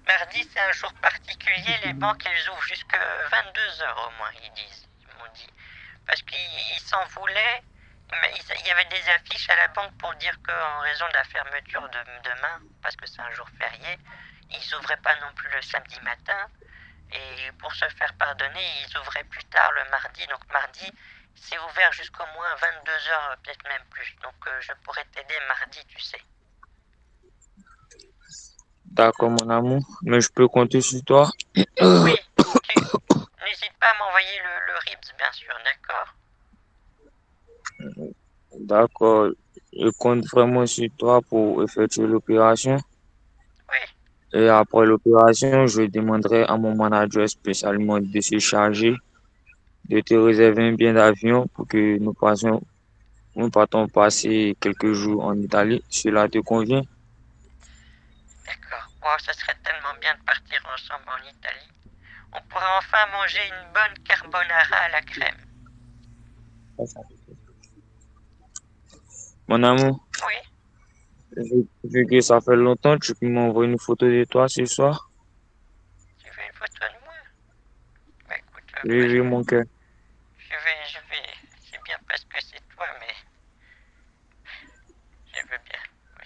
Speaker 2: Mardi, c'est un jour particulier, les banques elles ouvrent jusque 22 h au moins, ils disent, ils m'ont dit. Parce qu'ils s'en voulaient, mais il y avait des affiches à la banque pour dire qu'en raison de la fermeture de demain, parce que c'est un jour férié, ils ouvraient pas non plus le samedi matin. Et pour se faire pardonner, ils ouvraient plus tard le mardi. Donc mardi, c'est ouvert jusqu'au moins 22 h, peut-être même plus. Donc je pourrais t'aider mardi, tu sais.
Speaker 8: D'accord, mon amour. Mais je peux compter sur toi.
Speaker 2: Oui, n'hésite pas à m'envoyer le RIBS, bien sûr, d'accord?
Speaker 8: D'accord. Je compte vraiment sur toi pour effectuer l'opération.
Speaker 2: Oui,
Speaker 8: Et après l'opération, je demanderai à mon manager spécialement de se charger, de te réserver un billet d'avion pour que nous partons passer quelques jours en Italie. Cela te convient?
Speaker 2: d'accord. Wow, ça serait tellement bien de partir ensemble en Italie. On pourrait enfin manger une bonne carbonara à la crème.
Speaker 8: Mon amour,
Speaker 2: Oui,
Speaker 8: vu que ça fait longtemps, tu peux m'envoyer une photo de toi ce soir?
Speaker 2: tu veux une photo de moi? Bah écoute,
Speaker 8: Oui, oui, mon cœur.
Speaker 2: c'est bien parce que c'est toi, mais je veux bien. Oui.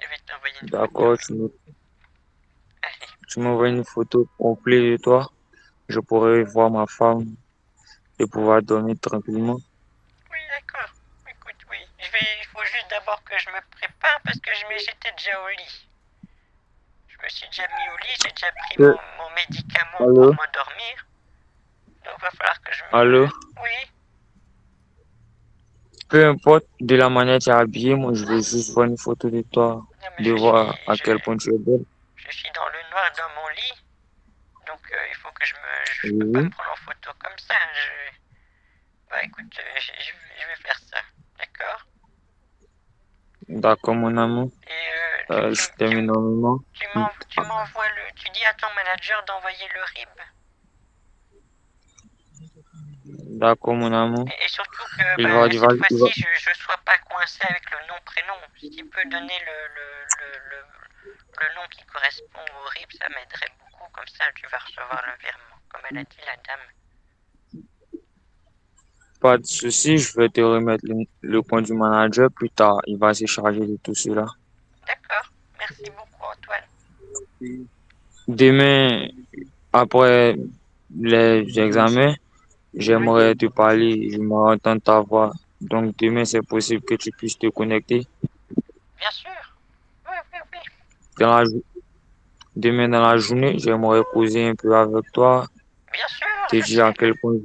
Speaker 2: Je vais t'envoyer une
Speaker 8: D'accord, tu m'envoies une photo complète de toi. Je pourrais voir ma femme et pouvoir dormir tranquillement.
Speaker 2: Oui, d'accord. Écoute, oui. Il faut juste d'abord que je me prépare parce que j'étais déjà au lit. Je me suis déjà mis au lit, j'ai déjà pris
Speaker 8: Euh,
Speaker 2: mon médicament pour
Speaker 8: Allô?
Speaker 2: m'endormir. Donc il va falloir que je me...
Speaker 8: Allô?
Speaker 2: Oui.
Speaker 8: Peu importe de la manière dont tu es habillé, moi je veux juste voir une photo de toi,
Speaker 2: Non, mais
Speaker 8: de voir à quel point tu es belle.
Speaker 2: je suis dans le noir dans mon lit. Donc il faut que je peux pas me
Speaker 8: Oui.
Speaker 2: prendre en photo comme ça. Bah écoute, je vais faire ça. D'accord?
Speaker 8: D'accord, mon amour.
Speaker 2: Et
Speaker 8: Je t'aime énormément.
Speaker 2: tu m'envoies tu dis à ton manager d'envoyer le RIB.
Speaker 8: D'accord, mon amour.
Speaker 2: Et surtout que
Speaker 8: Il va,
Speaker 2: bah,
Speaker 8: il va,
Speaker 2: cette
Speaker 8: il va.
Speaker 2: fois-ci, je sois pas coincé avec le nom-prénom. Si tu peux donner le nom qui correspond au RIB, ça m'aiderait beaucoup. Comme ça, tu vas recevoir le virement, comme elle a dit la dame.
Speaker 8: Pas de souci, je vais te remettre le compte du manager plus tard. Il va se charger de tout cela.
Speaker 2: D'accord. Merci beaucoup, Antoine.
Speaker 8: Demain, après les examens, j'aimerais te parler, j'aimerais entendre ta voix. Donc demain, c'est possible que tu puisses te connecter.
Speaker 2: Bien sûr. Oui, oui, oui.
Speaker 8: Dans la, jo- Demain dans la journée, j'aimerais causer un peu avec toi,
Speaker 2: Bien sûr,
Speaker 8: te
Speaker 2: je
Speaker 8: dire à
Speaker 2: sais.
Speaker 8: quel point,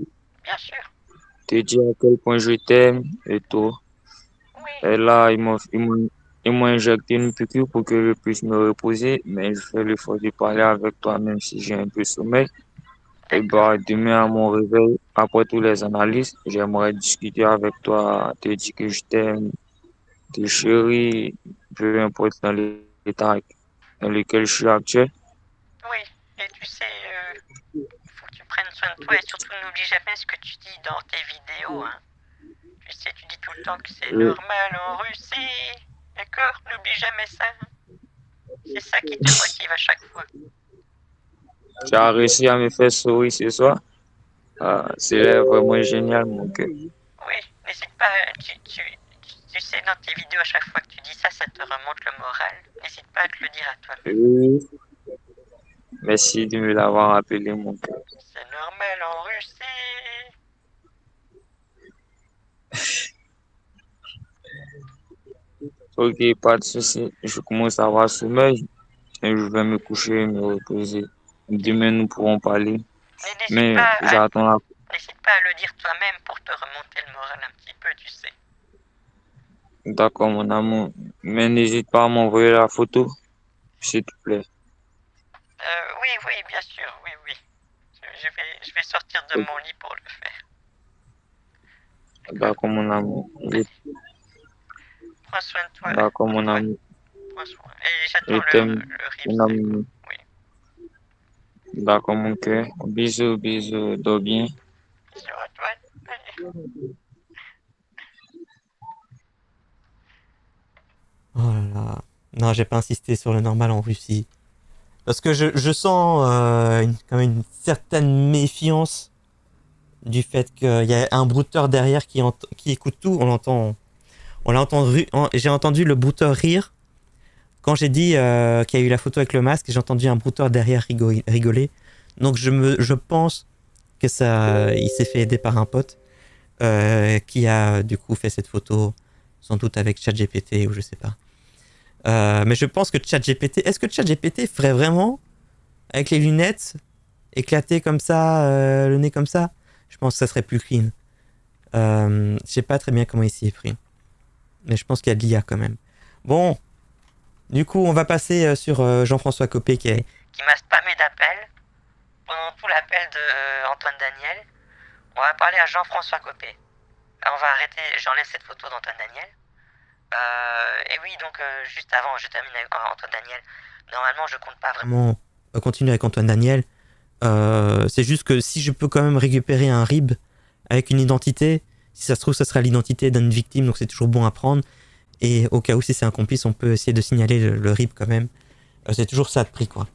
Speaker 2: Bien sûr.
Speaker 8: te dire à quel point je t'aime et tout.
Speaker 2: Oui.
Speaker 8: Et là, ils m'ont injecté une piqûre pour que je puisse me reposer, mais je fais l'effort de parler avec toi, même si j'ai un peu sommeil. Et
Speaker 2: D'accord.
Speaker 8: bah, demain à mon réveil, après tous les analyses, j'aimerais discuter avec toi, te dire que je t'aime, te chéris, peu importe dans l'état dans lequel je suis actuel.
Speaker 2: Oui. Et tu sais, il faut que tu prennes soin de toi et surtout n'oublie jamais ce que tu dis dans tes vidéos. Hein. Tu sais, tu dis tout le temps que c'est
Speaker 8: Euh,
Speaker 2: normal en Russie. D'accord? N'oublie jamais ça. Hein. C'est ça qui te motive à chaque fois.
Speaker 8: Tu as réussi à me faire sourire ce soir. Ah, c'est vraiment génial, mon cœur.
Speaker 2: Oui, n'hésite pas. Tu sais, dans tes vidéos, à chaque fois que tu dis ça, ça te remonte le moral. N'hésite pas à te le dire à toi-même.
Speaker 8: Oui. Merci de me l'avoir rappelé, mon cœur.
Speaker 2: C'est normal en Russie.
Speaker 8: Ok, pas de souci. Je commence à avoir sommeil et je vais me coucher et me reposer. Demain, nous pourrons parler.
Speaker 2: Mais
Speaker 8: Mais
Speaker 2: n'hésite pas à le dire toi-même pour te remonter le moral un petit peu, tu sais.
Speaker 8: D'accord, mon amour. Mais n'hésite pas à m'envoyer la photo, s'il te plaît.
Speaker 2: Oui, oui, bien sûr, oui, oui. Je vais sortir de mon lit pour le faire.
Speaker 8: D'accord, mon amour.
Speaker 2: Prends soin de toi.
Speaker 8: D'accord, mon amour.
Speaker 2: Prends soin. Et
Speaker 8: Je
Speaker 2: j'attends
Speaker 8: t'aime,
Speaker 2: le
Speaker 8: mon
Speaker 2: RIB.
Speaker 8: amour.
Speaker 2: Oui.
Speaker 8: D'accord, mon cœur. Bisous, bisous. Dors bien.
Speaker 2: Bisous, Antoine. Allez.
Speaker 1: Oh là là. Non, j'ai pas insisté sur le normal en Russie. Parce que je sens quand même une certaine méfiance du fait qu'il y a un brouteur derrière qui écoute tout. On l'a entendu, j'ai entendu le brouteur rire. Quand j'ai dit qu'il y a eu la photo avec le masque, j'ai entendu un brouteur derrière rigoler. Donc je pense que il s'est fait aider par un pote qui a du coup fait cette photo, sans doute avec ChatGPT ou je sais pas. Mais je pense que ChatGPT, est-ce que ChatGPT ferait vraiment avec les lunettes éclatées comme ça, le nez comme ça? Je pense que ça serait plus clean. Je sais pas très bien comment il s'y est pris, mais je pense qu'il y a de l'IA quand même. Bon, du coup, on va passer sur Jean-François Copé qui
Speaker 2: m'a spammé d'appels pendant tout l'appel de Antoine Daniel. On va parler à Jean-François Copé. Alors, on va arrêter, j'enlève cette photo d'Antoine Daniel. Et oui, donc juste avant, je termine avec Antoine Daniel. Normalement, je compte pas vraiment
Speaker 1: continuer avec Antoine Daniel. C'est juste que si je peux quand même récupérer un RIB avec une identité, si ça se trouve, ça sera l'identité d'une victime, donc c'est toujours bon à prendre. Et au cas où, si c'est un complice, on peut essayer de signaler le RIB quand même. C'est toujours ça de prix, quoi.